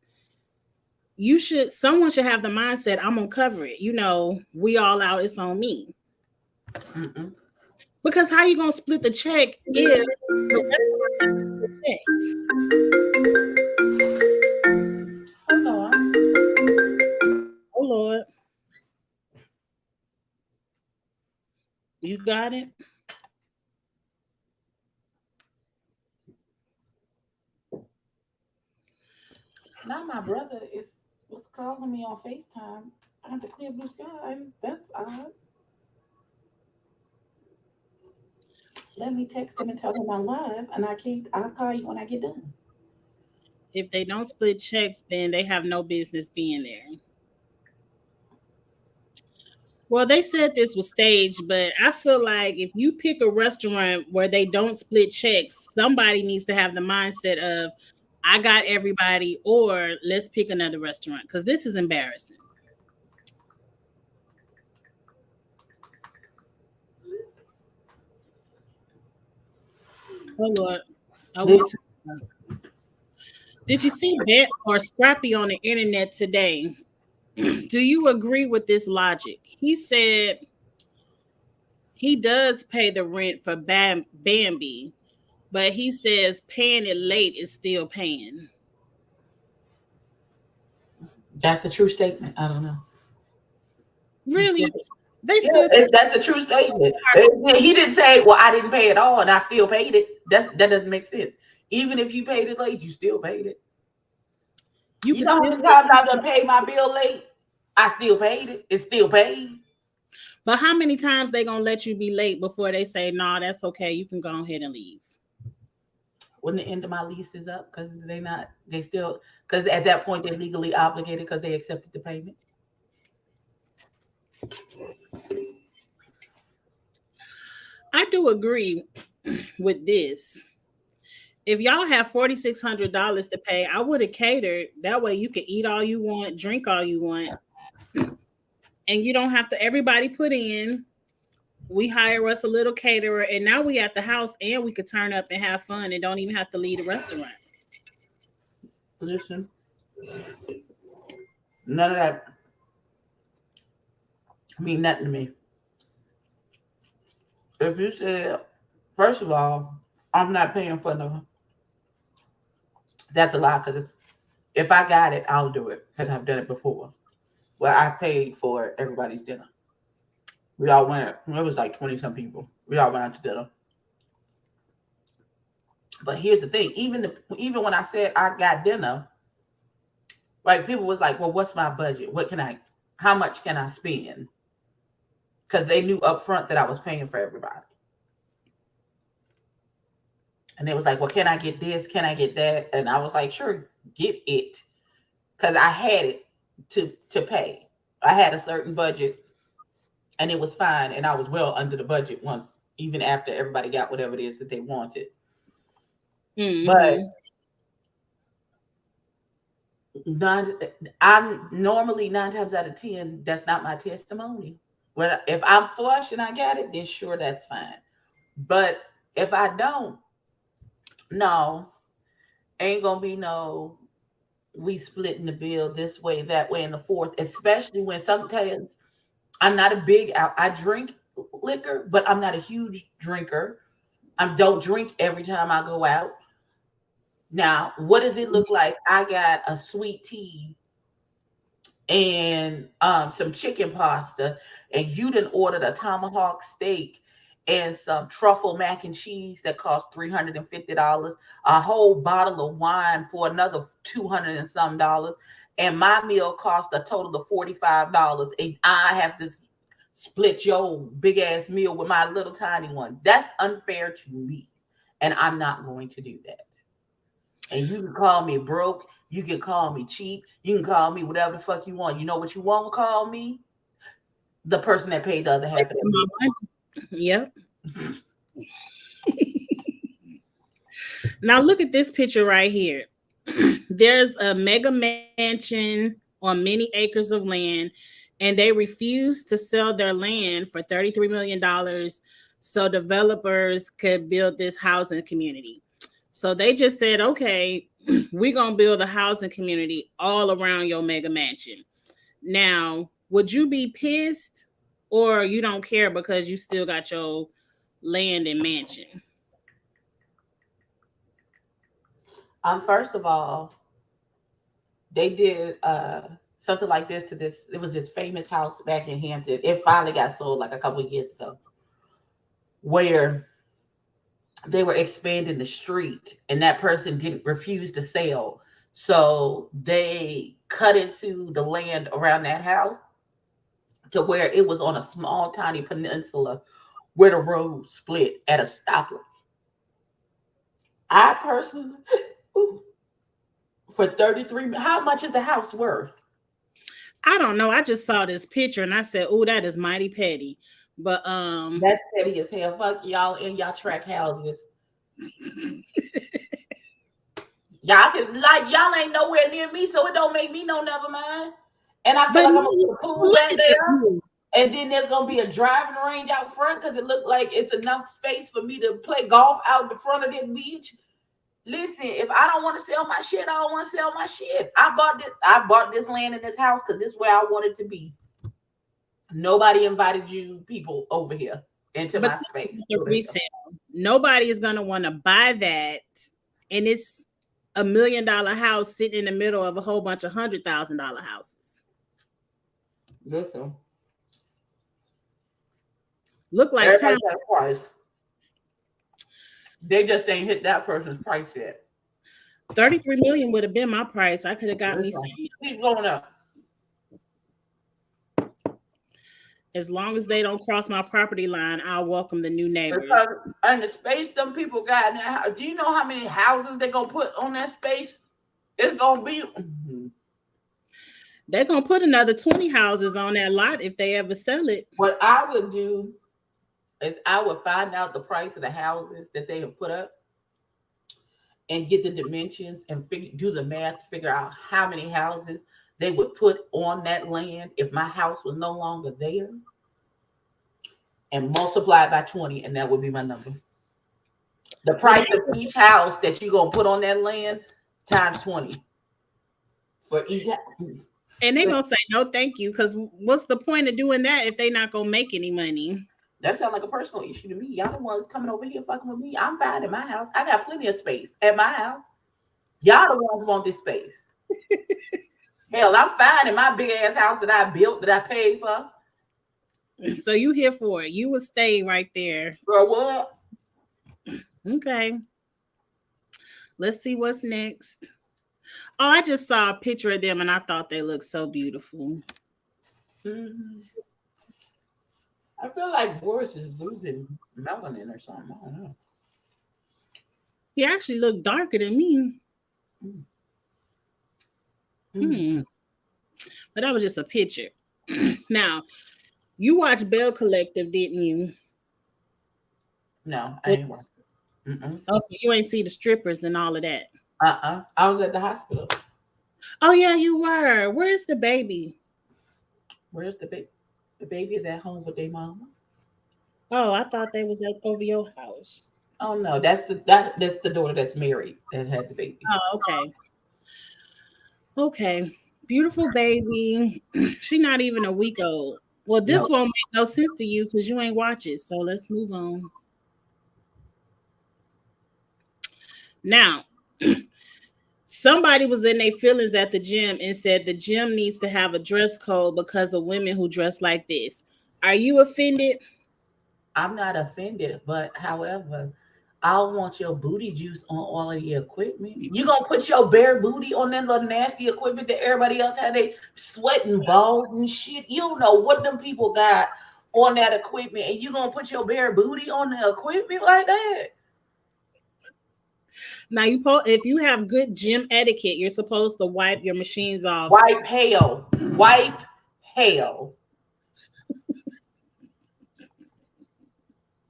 someone should have the mindset, I'm gonna cover it. We all out, it's on me. Mm-mm. Because how you gonna split the check if the checks? Hold on. Oh Lord. You got it? Now my brother was calling me on FaceTime. I have to clear blue sky. That's odd. Let me text him and tell him I'm live, and I'll call you when I get done. If they don't split checks, then they have no business being there. Well, they said this was staged, but I feel like if you pick a restaurant where they don't split checks, somebody needs to have the mindset of, I got everybody, or let's pick another restaurant, because this is embarrassing. Oh Lord, I went to. Did you see Bet or Scrappy on the internet today? Do you agree with this logic? He said he does pay the rent for Bambi, but he says paying it late is still paying. That's a true statement. I don't know. Really? That's a true statement. He didn't say, well, I didn't pay it all and I still paid it. That doesn't make sense. Even if you paid it late, you still paid it. You know how many times I've done paid my bill late? I still paid it. It's still paid. But how many times they gonna let you be late before they say, no, that's okay, you can go ahead and leave? When the end of my lease is up, because because at that point they're legally obligated because they accepted the payment. I do agree with this. If y'all have $4,600 to pay, I would have catered. That way you can eat all you want, drink all you want, and you don't have to, everybody put in we hire us a little caterer, and now we at the house, and we could turn up and have fun, and don't even have to leave the restaurant. Listen, none of that mean nothing to me. If you said, first of all, I'm not paying for no, that's a lie. Because if I got it, I'll do it because I've done it before. Well, I paid for everybody's dinner. We all went. It was like 20 some people. We all went out to dinner. But here's the thing: even when I said I got dinner, right? People was like, "Well, what's my budget? How much can I spend?" Because they knew up front that I was paying for everybody. And they was like, "Well, can I get this? Can I get that?" And I was like, "Sure, get it," because I had it to pay. I had a certain budget, and it was fine, and I was well under the budget once, even after everybody got whatever it is that they wanted. Mm-hmm. But I'm normally 9 times out of 10, that's not my testimony. When if I'm flush and I got it, then sure, that's fine. But if I don't, no, ain't gonna be no we splitting the bill this way, that way, and the fourth. Especially when sometimes I'm not a big I drink liquor, but I'm not a huge drinker. I don't drink every time I go out. Now, what does it look like? I got a sweet tea and some chicken pasta, and you done ordered a tomahawk steak and some truffle mac and cheese that cost $350, a whole bottle of wine for another 200 and some dollars, and my meal cost a total of $45, and I have to split your big ass meal with my little tiny one. That's unfair to me, and I'm not going to do that. And you can call me broke. You can call me cheap. You can call me whatever the fuck you want. You know what you won't call me? The person that paid the other half of the bill. Yep. Now look at this picture right here. There's a mega mansion on many acres of land, and they refuse to sell their land for $33 million so developers could build this housing community. So they just said, okay, we're going to build a housing community all around your mega mansion. Now, would you be pissed, or you don't care because you still got your land and mansion? First of all, they did something like this to this. It was this famous house back in Hampton. It finally got sold like a couple of years ago, where they were expanding the street, and that person didn't refuse to sell. So they cut into the land around that house to where it was on a small, tiny peninsula where the road split at a stoplight. I personally, for 33, how much is the house worth? I don't know. I just saw this picture and I said, "Oh, that is mighty petty." But that's petty as hell. Fuck y'all in y'all track houses. Y'all can y'all ain't nowhere near me, so it don't make me no never mind. And I feel like I'm gonna put a pool back there, and then there's gonna be a driving range out front because it looked like it's enough space for me to play golf out the front of this beach. Listen, if I don't want to sell my shit, I don't want to sell my shit. I bought this land in this house because this is where I wanted to be. Nobody invited you people over here into my space. Nobody is gonna want to buy that, and it's $1 million house sitting in the middle of a whole bunch of $100,000 houses. Listen, look like time. Price. They just ain't hit that person's price yet. 33 million would have been my price. I could have got me something. Keep going up. As long as they don't cross my property line, I'll welcome the new neighbors. And the space them people got in that house, do you know how many houses they're gonna put on that space? It's gonna be. They're gonna put another 20 houses on that lot if they ever sell it. What I would do is I would find out the price of the houses that they have put up and get the dimensions and do the math to figure out how many houses they would put on that land if my house was no longer there. and multiply it by 20, and that would be my number. The price of each house that you're gonna put on that land times 20 for each house. And they gonna say no, thank you, because what's the point of doing that if they not gonna make any money? That sounds like a personal issue to me. Y'all the ones coming over here fucking with me. I'm fine in my house. I got plenty of space at my house. Y'all the ones want this space. Hell, I'm fine in my big ass house that I built, that I paid for. So you here for it? You will stay right there. Girl, what? Okay. Let's see what's next. Oh, I just saw a picture of them and I thought they looked so beautiful. Mm-hmm. I feel like Boris is losing melanin or something. I don't know. He actually looked darker than me. But that was just a picture. Now, you watched Bell Collective, didn't you? No, I ain't watching. Oh, so you ain't see the strippers and all of that? I was at the hospital. Oh, yeah, you were. Where's the baby? Where's the baby? The baby is at home with their mama. Oh, I thought they was at over your house. Oh no, that's the daughter that's married that had the baby. Oh, okay. Okay. Beautiful baby. She not even a week old. Well, this won't make no sense to you because you ain't watch it. So let's move on. Now, somebody was in their feelings at the gym and said the gym needs to have a dress code because of women who dress like this. Are you offended? I'm not offended, but however, I don't want your booty juice on all of your equipment. You gonna put your bare booty on that little nasty equipment that everybody else had they sweating balls and shit. You don't know what them people got on that equipment, and you gonna put your bare booty on the equipment like that? Now if you have good gym etiquette, you're supposed to wipe your machines off. Wipe hell. Wipe hell.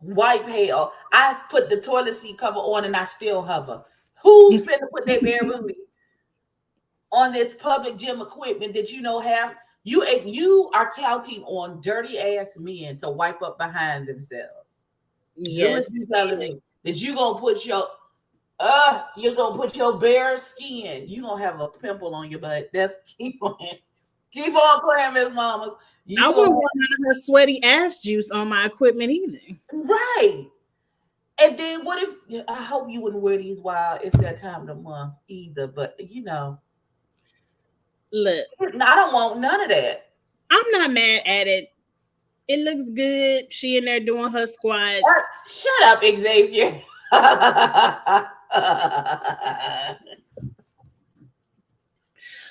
Wipe hell. I put the toilet seat cover on and I still hover. Who's finna put their bare booty on this public gym equipment that you know have? You are counting on dirty ass men to wipe up behind themselves. Yes. You telling me that you're gonna put your bare skin, you're gonna have a pimple on your butt. That's keep on playing, Miss Mamas. I wouldn't want none of her sweaty ass juice on my equipment either. Right. And then what if, I hope you wouldn't wear these while it's that time of the month either, but you know. Look. I don't want none of that. I'm not mad at it. It looks good. She in there doing her squats. Shut up, Xavier.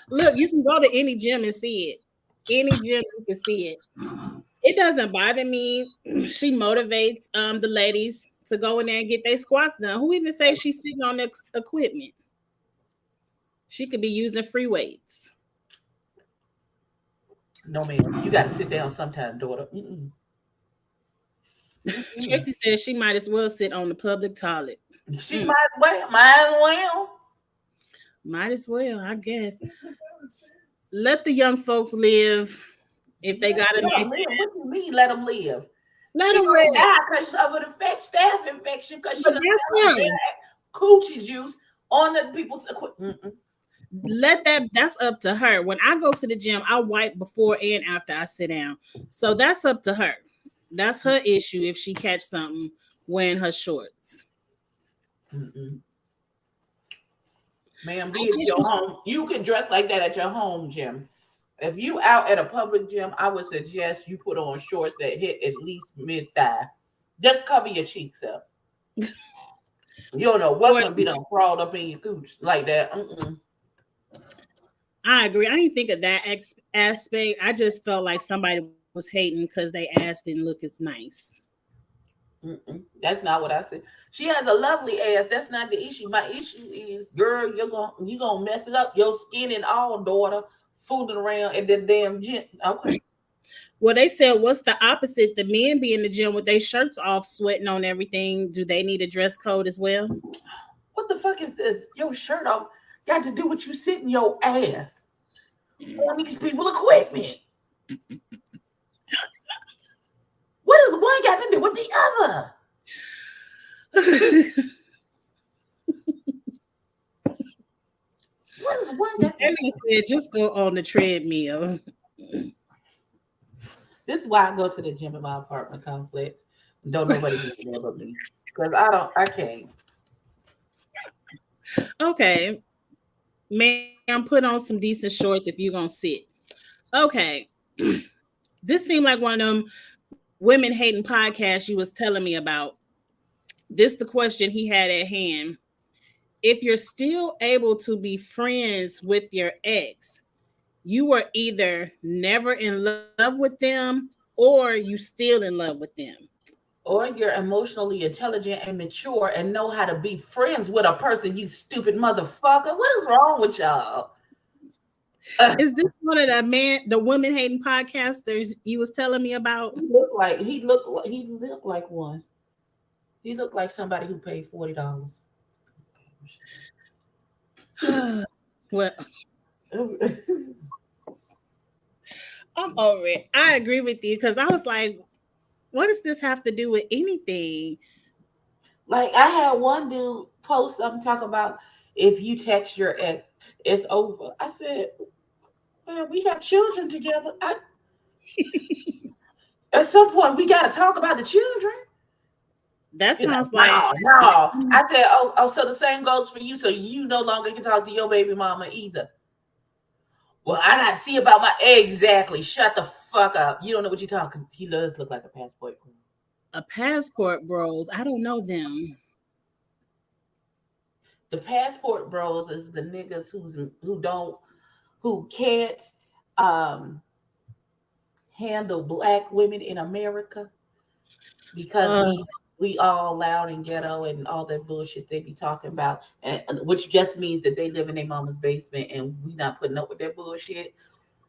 Look, you can go to any gym and see it. Any gym you can see it. It doesn't bother me. She motivates the ladies to go in there and get their squats done. Who even says she's sitting on the equipment? She could be using free weights. No, man, you got to sit down sometime, daughter. Tracy says she might as well sit on the public toilet. She might as well. Might as well, I guess. Let the young folks live. If they got a nice, what do you mean? Let them live. Let them live because of an staph infection. Because she coochie juice on the people's equipment. That's up to her. When I go to the gym, I wipe before and after I sit down. So that's up to her. That's her issue if she catch something wearing her shorts. Ma'am, be at your home. You can dress like that at your home gym. If you out at a public gym, I would suggest you put on shorts that hit at least mid-thigh. Just cover your cheeks up. You don't know what's gonna be done crawled up in your cooch like that. I agree. I didn't think of that aspect. I just felt like somebody was hating because they ass didn't look as nice. That's not what I said. She has a lovely ass. That's not the issue. My issue is, girl, you're gonna mess it up. Your skin and all, daughter, fooling around at that damn gym. Okay. Well, they said, what's the opposite? The men be in the gym with their shirts off, sweating on everything. Do they need a dress code as well? What the fuck is this? Your shirt off got to do with you sitting your ass on these people equipment. What does one got to do with the other? What does one got to do? Maybe said just go on the treadmill. This is why I go to the gym in my apartment complex. Don't nobody be there but me. Because I can't. Okay. Ma'am, put on some decent shorts if you're gonna sit. Okay. This seemed like one of them women hating podcasts you was telling me about. This the question he had at hand. If you're still able to be friends with your ex, you were either never in love with them or you still in love with them. Or you're emotionally intelligent and mature and know how to be friends with a person, you stupid motherfucker. What is wrong with y'all? Is this one of the women hating podcasters you was telling me about? He looked like one. He looked like somebody who paid $40. Well, I'm over it. I agree with you because I was like, what does this have to do with anything? Like I had one dude post something talk about if you text your ex, it's over. I said, well, we have children together. At some point we gotta talk about the children. That He's like, sounds like no. I said, oh, so the same goes for you. So you no longer can talk to your baby mama either. Well, I gotta see about my exactly. Shut the fuck up. You don't know what you're talking. He does look like a passport. a passport bros. I don't know them. The passport bros is the niggas who can't um handle black women in America because Uh, we all loud and ghetto and all that bullshit they be talking about, and which just means that they live in their mama's basement and we not putting up with their bullshit.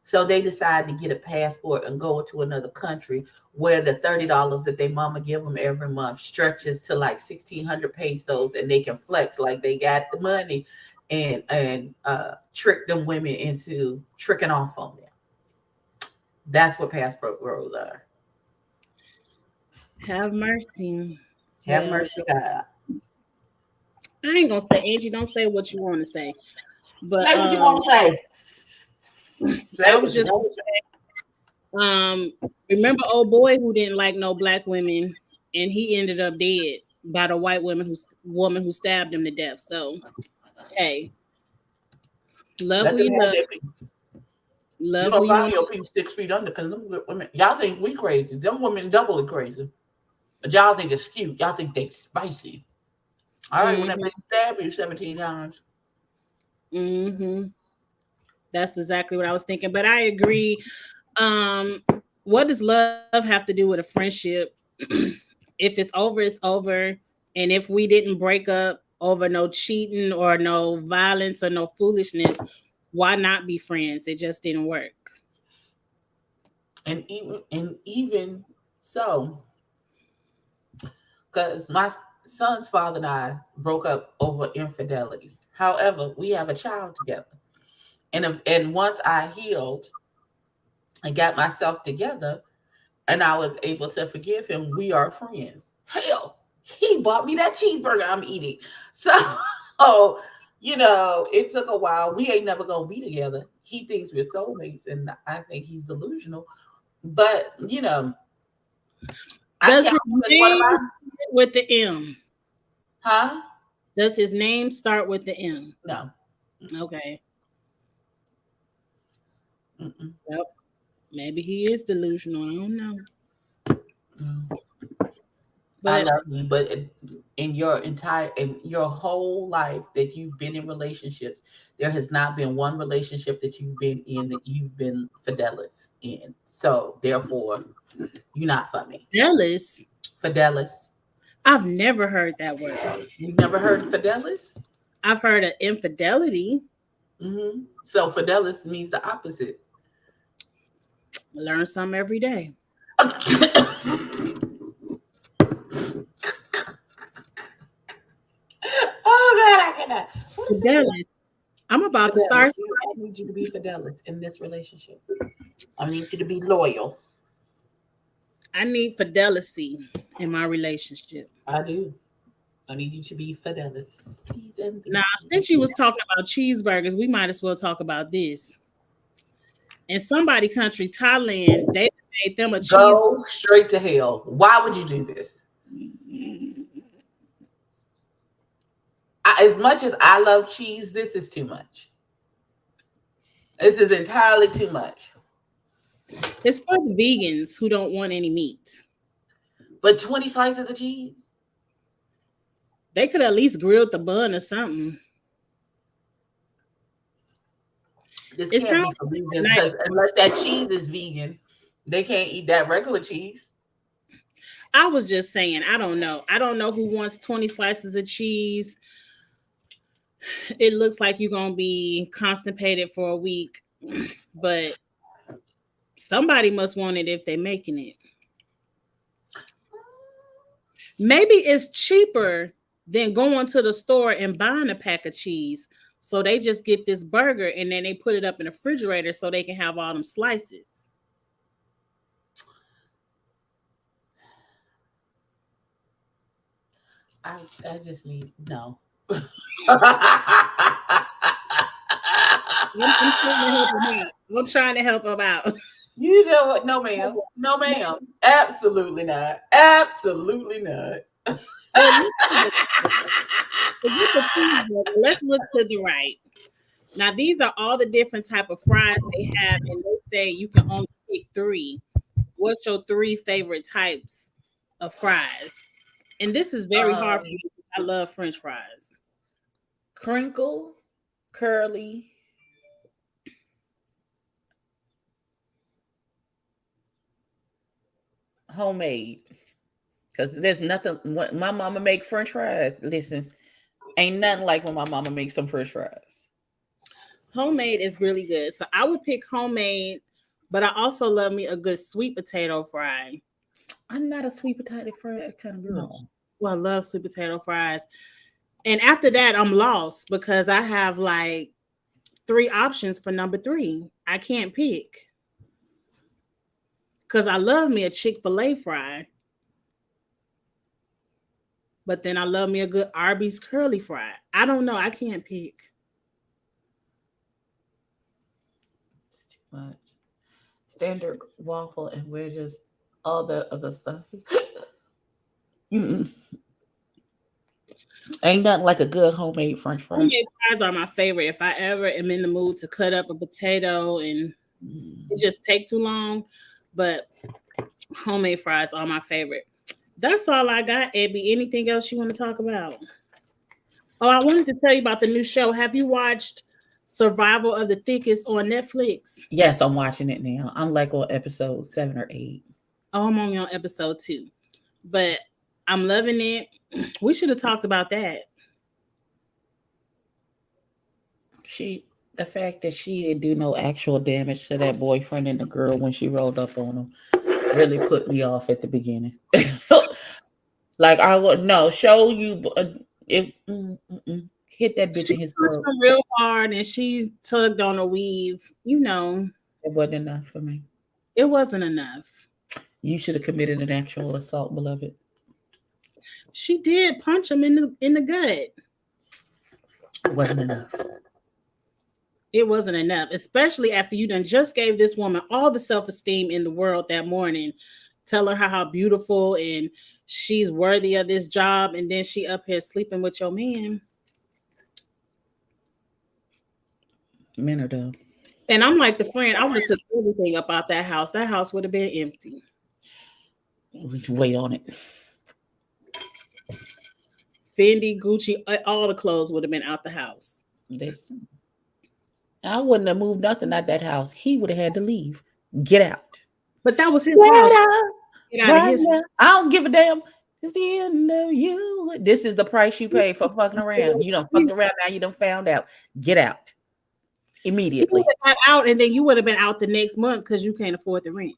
So they decide to get a passport and go to another country where the $30 that their mama give them every month stretches to like 1,600 pesos, and they can flex like they got the money and trick them women into tricking off on them. That's what passport bros are. have mercy. Have Well, mercy, God. I ain't gonna say, Angie. Don't say what you want to say. But Say what you want to say. Say I what was you just want to say. um remember old boy who didn't like no black women, and he ended up dead by the white woman who stabbed him to death. So hey, love Let who them you have love, their peace. You love who gonna you find want. your peace 6 feet under because them women, y'all think we crazy. Them women doubly crazy. But y'all think it's cute. Y'all think they spicy. All right, when that Mm-hmm, bitch stab you 17 times. mm-hmm. That's exactly what I was thinking. But I agree. Um, what does love have to do with a friendship? If it's over, it's over. And if we didn't break up over no cheating or no violence or no foolishness, why not be friends? It just didn't work. And even so, because my son's father and I broke up over infidelity. However, we have a child together. And once I healed and got myself together and I was able to forgive him, we are friends. Hell, he bought me that cheeseburger I'm eating. So, it took a while. We ain't never gonna be together. He thinks we're soulmates, and I think he's delusional. But I Does count his him as one of name my, start with the M? huh? Does his name start with the M? No. Okay. Mm-mm. Well, maybe he is delusional. I don't know. Mm. I But love you, but in your whole life that you've been in relationships, there has not been one relationship that you've been in that you've been fidelis in. So therefore, you're not for me. Dallas, Fidelis. I've never heard that word. You've never heard fidelis? I've heard of infidelity. So fidelis means the opposite. I learn something every day. Oh God, I cannot. What is Dallas, I'm about to fidelis? start. I need you to be fidelis in this relationship. I need you to be loyal. I need fidelity in my relationship. I do. I need you to be fidelis. Please and Now, since you was talking about cheeseburgers, we might as well talk about this. In somebody country, Thailand, they made them a cheese. go straight to hell. Why would you do this? As much as I love cheese, this is too much. This is entirely too much. It's for the vegans who don't want any meat. But 20 slices of cheese? They could at least grill the bun or something. This It can't be sounds for like a vegans night. because unless that cheese is vegan, they can't eat that regular cheese. I was just saying, I don't know. I don't know who wants 20 slices of cheese. It looks like you're going to be constipated for a week, but somebody must want it if they're making it. Maybe it's cheaper than going to the store and buying a pack of cheese. So they just get this burger and then they put it up in the refrigerator so they can have all them slices. I just need no. I'm trying to help them out. You know what? No, ma'am. No, ma'am. Absolutely not. Absolutely not. Well, let's look to the right. Now, these are all the different type of fries they have, and they say you can only pick 3. What's your 3 favorite types of fries? And this is very hard for me. I love French fries. Crinkle, curly, homemade. Because there's nothing. When my mama make French fries, listen, ain't nothing like when my mama makes some French fries. Homemade is really good. So I would pick homemade, but I also love me a good sweet potato fry. I'm not a sweet potato fry kind of girl. Well, I love sweet potato fries. And after that, I'm lost because I have like 3 options for number 3. I can't pick. Because I love me a Chick-fil-A fry. But then I love me a good Arby's curly fry. I don't know. I can't pick. It's too much. Standard waffle and wedges, all that other stuff. Ain't nothing like a good homemade French fry. Homemade fries are my favorite. If I ever am in the mood to cut up a potato and it just take too long, but homemade fries are my favorite. That's all I got, Abby. Anything else you want to talk about? Oh, I wanted to tell you about the new show. Have you watched Survival of the Thickest on Netflix? Yes, I'm watching it now. I'm like on episode 7 or 8. Oh, I'm only on episode 2, but I'm loving it. We should have talked about that. The fact that she didn't do no actual damage to that boyfriend and the girl when she rolled up on him really put me off at the beginning. Like I would no show you if hit that bitch She in his pushed throat. him real hard and she tugged on a weave. You know, It wasn't enough for me. it wasn't enough. You should have committed an actual assault, beloved. She did punch him in the gut. It wasn't enough. It wasn't enough, especially after you done just gave this woman all the self-esteem in the world that morning, telling her how beautiful and she's worthy of this job, and then she up here sleeping with your man. Men are dumb. And I'm like the friend, I would have took everything up out that house. That house would have been empty. Wait on it. Fendi, Gucci, all the clothes would have been out the house. Listen, I wouldn't have moved nothing out that house. He would have had to leave. Get out. But that was his Get house. out. Get out of his house. I don't give a damn. It's the end of you. This is the price you pay for fucking around. You don't fuck around now. You don't found out. Get out immediately. You would have got out, and then you would have been out the next month because you can't afford the rent.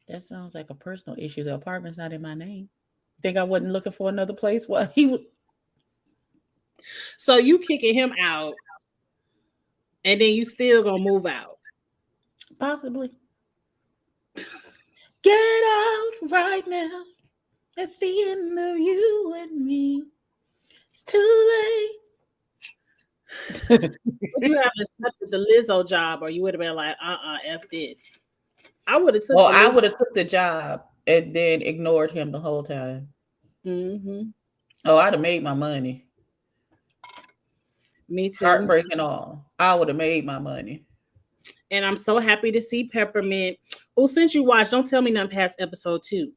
That sounds like a personal issue. The apartment's not in my name. Think I wasn't looking for another place? Well, he was. So you kicking him out, and then you still gonna move out? Possibly. Get out right now. It's the end of you and me. It's too late. Would you have accepted the Lizzo job, or you would have been like, F this? I would have took Well, the I Lizzo. would have took the job and then ignored him the whole time. Mm-hmm. Oh, I'd have made my money. Me too. Heartbreak and all. I would have made my money. And I'm so happy to see Peppermint. Oh, since you watched, don't tell me nothing past episode 2.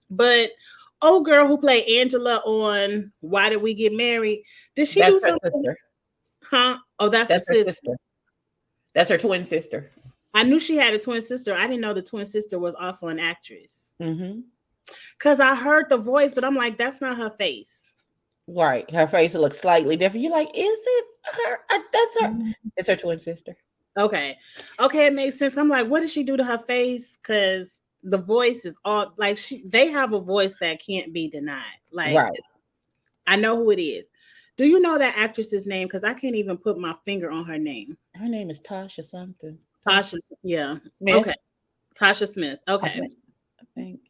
But old girl who played Angela on Why Did We Get Married? Did she That's do her something? sister. Huh? Oh, that's the That's her sister. sister. That's her twin sister. I knew she had a twin sister. I didn't know the twin sister was also an actress. Mm-hmm. Because I heard the voice, but I'm like, that's not her face. Right. Her face looks slightly different. You're like, is it her? That's her. It's her twin sister. Okay. Okay, it makes sense. I'm like, what did she do to her face? Because the voice is all like they have a voice that can't be denied. Like, right. I know who it is. Do you know that actress's name? Because I can't even put my finger on her name. Her name is Tasha something. Tasha, yeah. Smith. Okay. Tasha Smith. Okay. I think.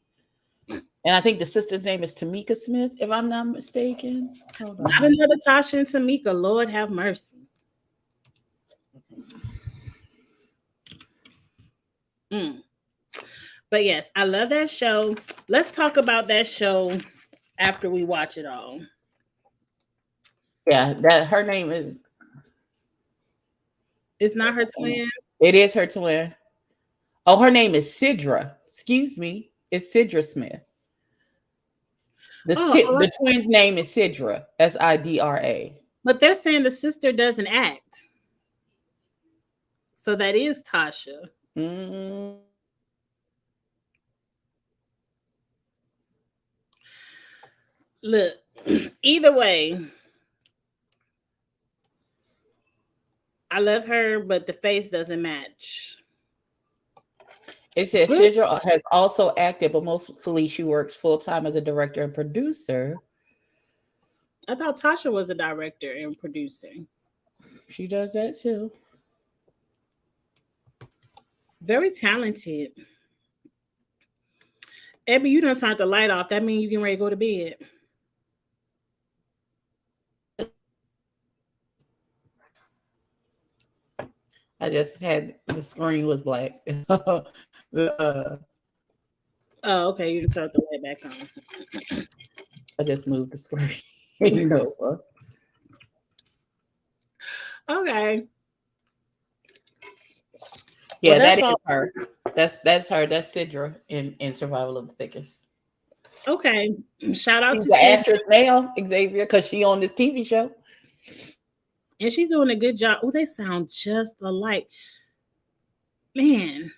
And I think the sister's name is Tamika Smith, if I'm not mistaken. Hold on. Not another Tasha and Tamika. Lord have mercy. But yes, I love that show. Let's talk about that show after we watch it all. Yeah, that her name is. It's not her twin. It is her twin. Oh, her name is Sidra. Excuse me. It's Sidra Smith. The twin's name is Sidra. Sidra. But they're saying the sister doesn't act. So that is Tasha. Mm-hmm. Look, either way, I love her, but the face doesn't match. It says Sidra has also acted, but mostly she works full-time as a director and producer. I thought Tasha was a director and producer. She does that too. Very talented. Abby, you done turned the light off. That means you getting ready to go to bed. I just had the screen was black. Oh, okay. You turned the light back on. I just moved the screen. You know what? Okay. Yeah, well, that is her. That's her. That's Sidra in Survival of the Thickest. Okay. Shout out she's to the actress now, Xavier, because she on this TV show. And she's doing a good job. Oh, they sound just alike. Man,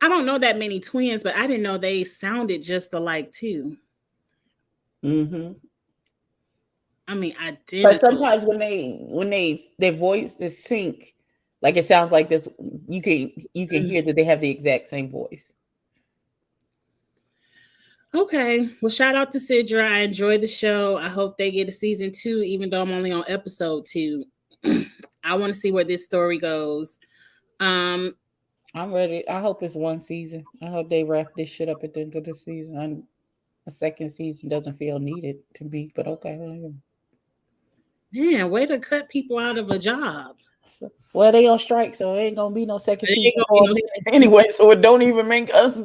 I don't know that many twins, but I didn't know they sounded just alike too. Mm-hmm. I mean, I did. But sometimes when their voice is sync, like it sounds like this, you can hear that they have the exact same voice. Okay. Well, shout out to Sidra. I enjoyed the show. I hope they get a season 2, even though I'm only on episode 2. I want to see where this story goes. I'm ready. I hope it's one season. I hope they wrap this shit up at the end of the season. A second season doesn't feel needed to be, but okay. Man, way to cut people out of a job. Well, they on strike, so it ain't gonna be no second season anyway. So it don't even make us.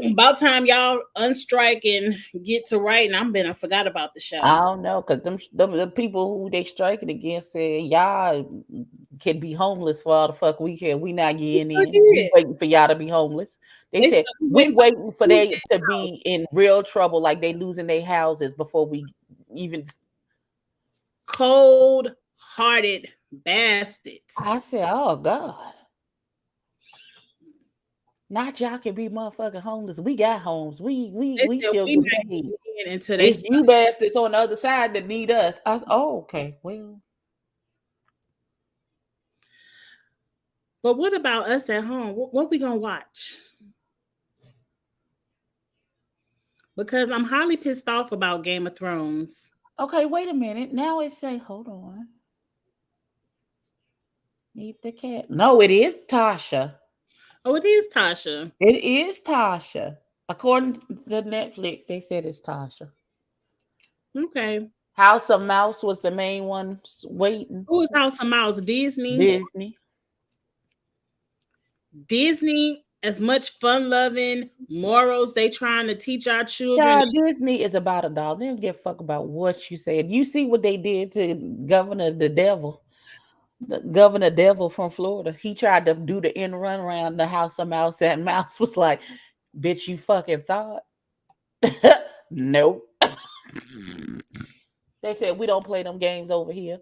About time y'all unstrike and get to writing. I forgot about the show. I don't know, because the people who they striking against said y'all can be homeless for all the fuck we can. We not getting in. We waiting for y'all to be homeless. They said we waiting for they to be in real trouble, like they losing their houses before we even. Cold-hearted bastards. I said, oh God. Not y'all can be motherfucking homeless. We got homes. We still get paid. It's you bastards on the other side that need us. I was, oh, okay. Well. But what about us at home? What we gonna watch? Because I'm highly pissed off about Game of Thrones. Okay, wait a minute. Now it say, hold on. Meet the cat. No, it is Tasha. Oh, it is Tasha. It is Tasha. According to Netflix, they said it's Tasha. Okay. House of Mouse was the main one waiting. Who is House of Mouse? Disney. Disney. Disney, as much fun loving morals they trying to teach our children. Yeah, Disney is about a dollar. They don't give a fuck about what you said. You see what they did to Governor the Devil. The Governor Devil from Florida. He tried to do the end run around the House of Mouse, and Mouse was like, bitch, you fucking thought. Nope. They said we don't play them games over here.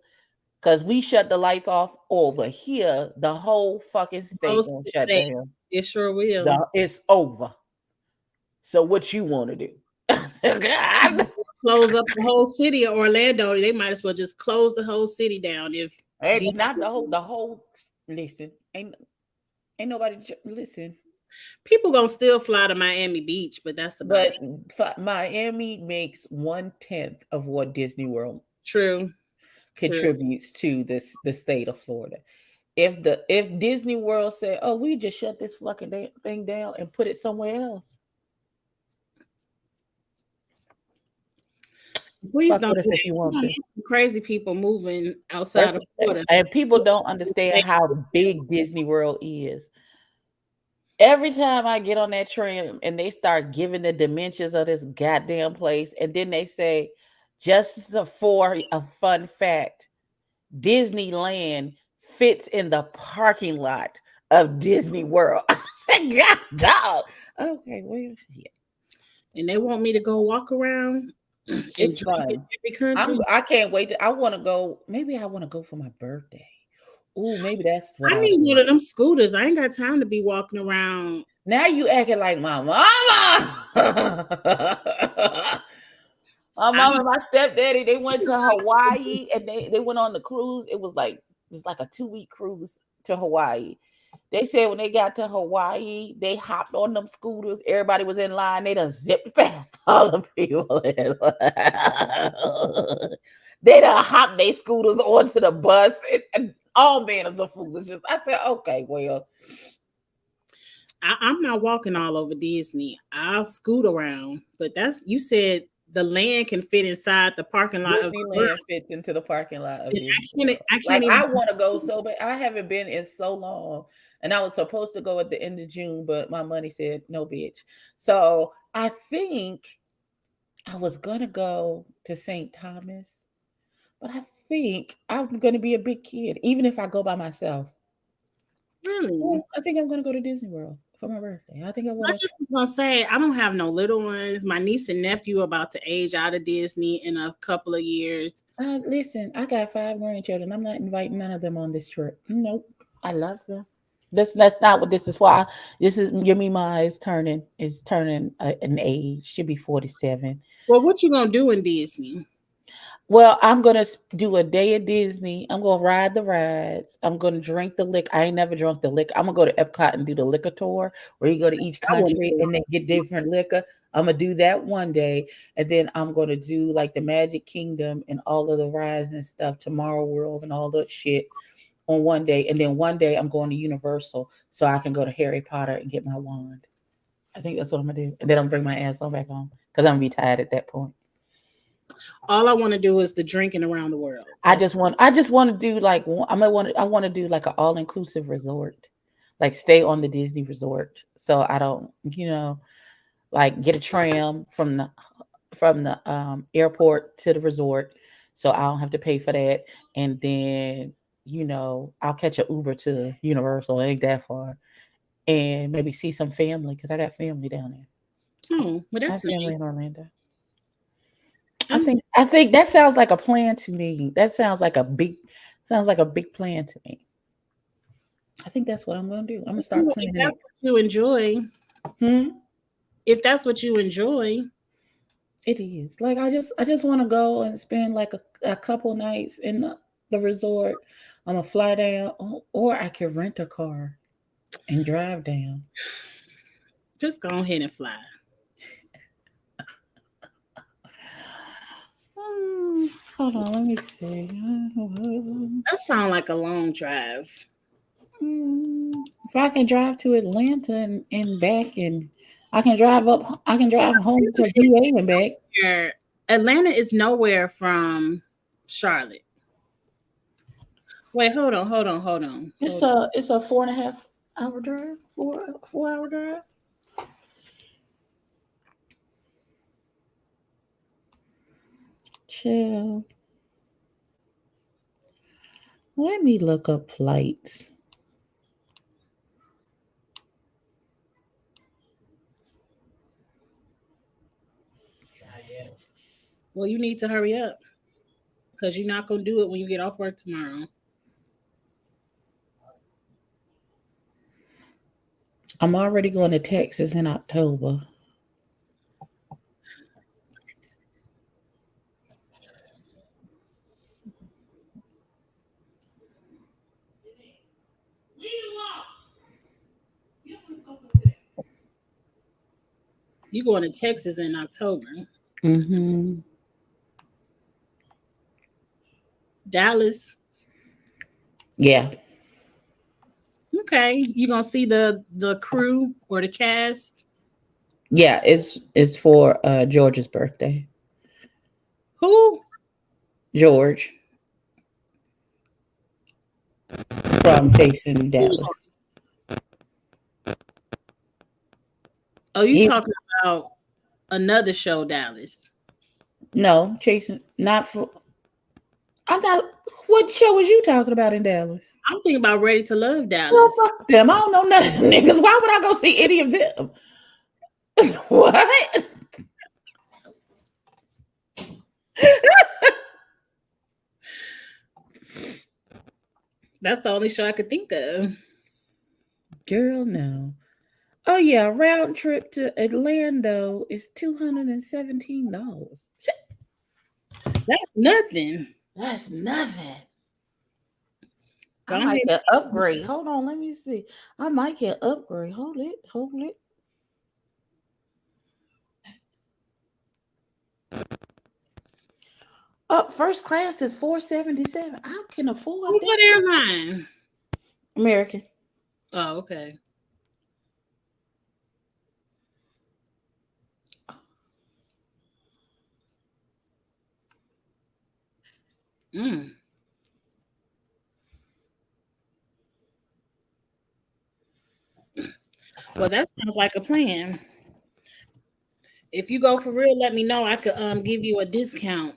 Cause we shut the lights off over here. The whole fucking state Most gonna shut they- down. It sure will. It's over. So what you want to do? God. Close up the whole city of Orlando. They might as well just close the whole city down. If Hey, not the whole. Listen, ain't nobody listen. people gonna still fly to Miami Beach, but that's about But Miami makes 1/10 of what Disney World true. contributes to the state of Florida. If Disney World said, "Oh, we just shut this fucking thing down and put it somewhere else," Please don't us do if you want to. crazy people moving outside of Florida. And people don't understand how big Disney World is. Every time I get on that train and they start giving the dimensions of this goddamn place, and then they say, just for a fun fact, Disneyland fits in the parking lot of Disney World. I said, God, dog. Okay, well, yeah. And they want me to go walk around. It's fun. Every country. I can't wait. I want to go. Maybe I want to go for my birthday. Ooh, maybe that's what I need one of them scooters. I ain't got time to be walking around. Now you acting like my mama. My mama and my stepdaddy, they went to Hawaii and they went on the cruise. It's like a 2-week cruise to Hawaii. They said when they got to Hawaii, they hopped on them scooters. Everybody was in line. They done zipped past all the people. They done hopped their scooters onto the bus and all manners of foolishness. I said, okay, well. I'm not walking all over Disney. I'll scoot around. But you said the land can fit inside the parking lot. Disneyland fits into the parking lot of Disney. I want to go so bad. I haven't been in so long. And I was supposed to go at the end of June, but my money said, no, bitch. So I think I was going to go to St. Thomas, but I think I'm going to be a big kid, even if I go by myself. Really? Well, I think I'm going to go to Disney World for my birthday. I think I want to. I just was going to say, I don't have no little ones. My niece and nephew are about to age out of Disney in a couple of years. Listen, I got 5 grandchildren. I'm not inviting none of them on this trip. Nope. I love them. That's not what this is for. This is Yemima is turning an age. She'll be 47. Well, what you gonna do in Disney? Well, I'm gonna do a day at Disney. I'm gonna ride the rides. I'm gonna drink the liquor. I ain't never drunk the liquor. I'm gonna go to Epcot and do the liquor tour, where you go to each country and they get different liquor. I'm gonna do that one day, and then I'm gonna do like the Magic Kingdom and all of the rides and stuff, Tomorrow World and all that shit on one day, and then one day I'm going to Universal so I can go to Harry Potter and get my wand. I think that's what I'm gonna do, and then I'm gonna bring my ass on back home because I'm gonna be tired at that point. All I want to do is the drinking around the world. I just want to do like I want to do like an all inclusive resort, like stay on the Disney resort, so I don't like get a tram from the airport to the resort, so I don't have to pay for that, and then I'll catch an Uber to Universal. It ain't that far, and maybe see some family because I got family down there. Oh, but that's family in Orlando. I think that sounds like a plan to me. That sounds like a big plan to me. I think that's what I'm going to do. I'm going to start planning. If that's what you enjoy. If that's what you enjoy. It is. Like I just want to go and spend like a couple nights in the resort. I'm going to fly down, or I can rent a car and drive down. Just go ahead and fly. Hold on, let me see. That sounds like a long drive. If I can drive to Atlanta and back and I can drive home to VA and back. Atlanta is nowhere from Charlotte. Wait, hold on. It's a 4.5 hour drive, 4 hour drive. Chill. Let me look up flights. Well, you need to hurry up because you're not gonna do it when you get off work tomorrow. I'm already going to Texas in October. You going to Texas in October? Mm-hmm. Dallas. Yeah. Okay, you gonna see the crew or the cast? Yeah, it's for George's birthday. Who? George from Chasing Dallas. Oh, you talking about another show, Dallas? No, Chasing not for. I'm not. What show was you talking about in Dallas? I'm thinking about Ready to Love Dallas. Well, fuck them. I don't know nothing, niggas. Why would I go see any of them? What? That's the only show I could think of. Girl, no. Oh yeah, round trip to Orlando is $217. That's nothing. That's nothing. Go I might ahead. get upgrade. Hold on, let me see. I might get upgrade. Hold it. Up first class is $477. I can afford that. What airline? American. Oh, okay. Mm. Well, that sounds like a plan. If you go for real, let me know. I could give you a discount.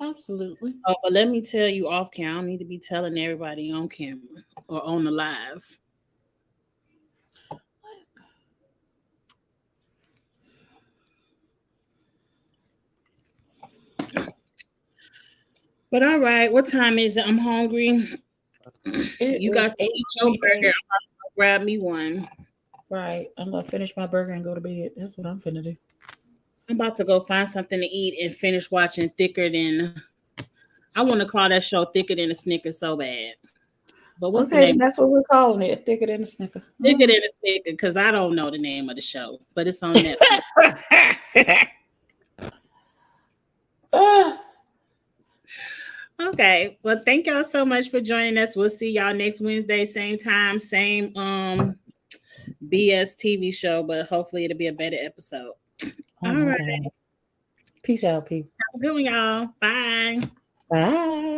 Absolutely. Oh, but let me tell you off camera. I don't need to be telling everybody on camera or on the live. But all right, what time is it? I'm hungry. You got to eat your burger. I'm about to go grab me one. Right. I'm gonna finish my burger and go to bed. That's what I'm finna do. I'm about to go find something to eat and finish watching Thicker Than. I want to call that show Thicker Than a Snicker so bad. But what's the Okay, name? that's what we're calling it. Thicker than a snicker. Thicker Than a Snicker, because I don't know the name of the show, but it's on Netflix. Okay. Well, thank y'all so much for joining us. We'll see y'all next Wednesday, same time, same BS TV show, but hopefully it'll be a better episode. All right. God. Peace out, people. Have a good one, y'all. Bye. Bye.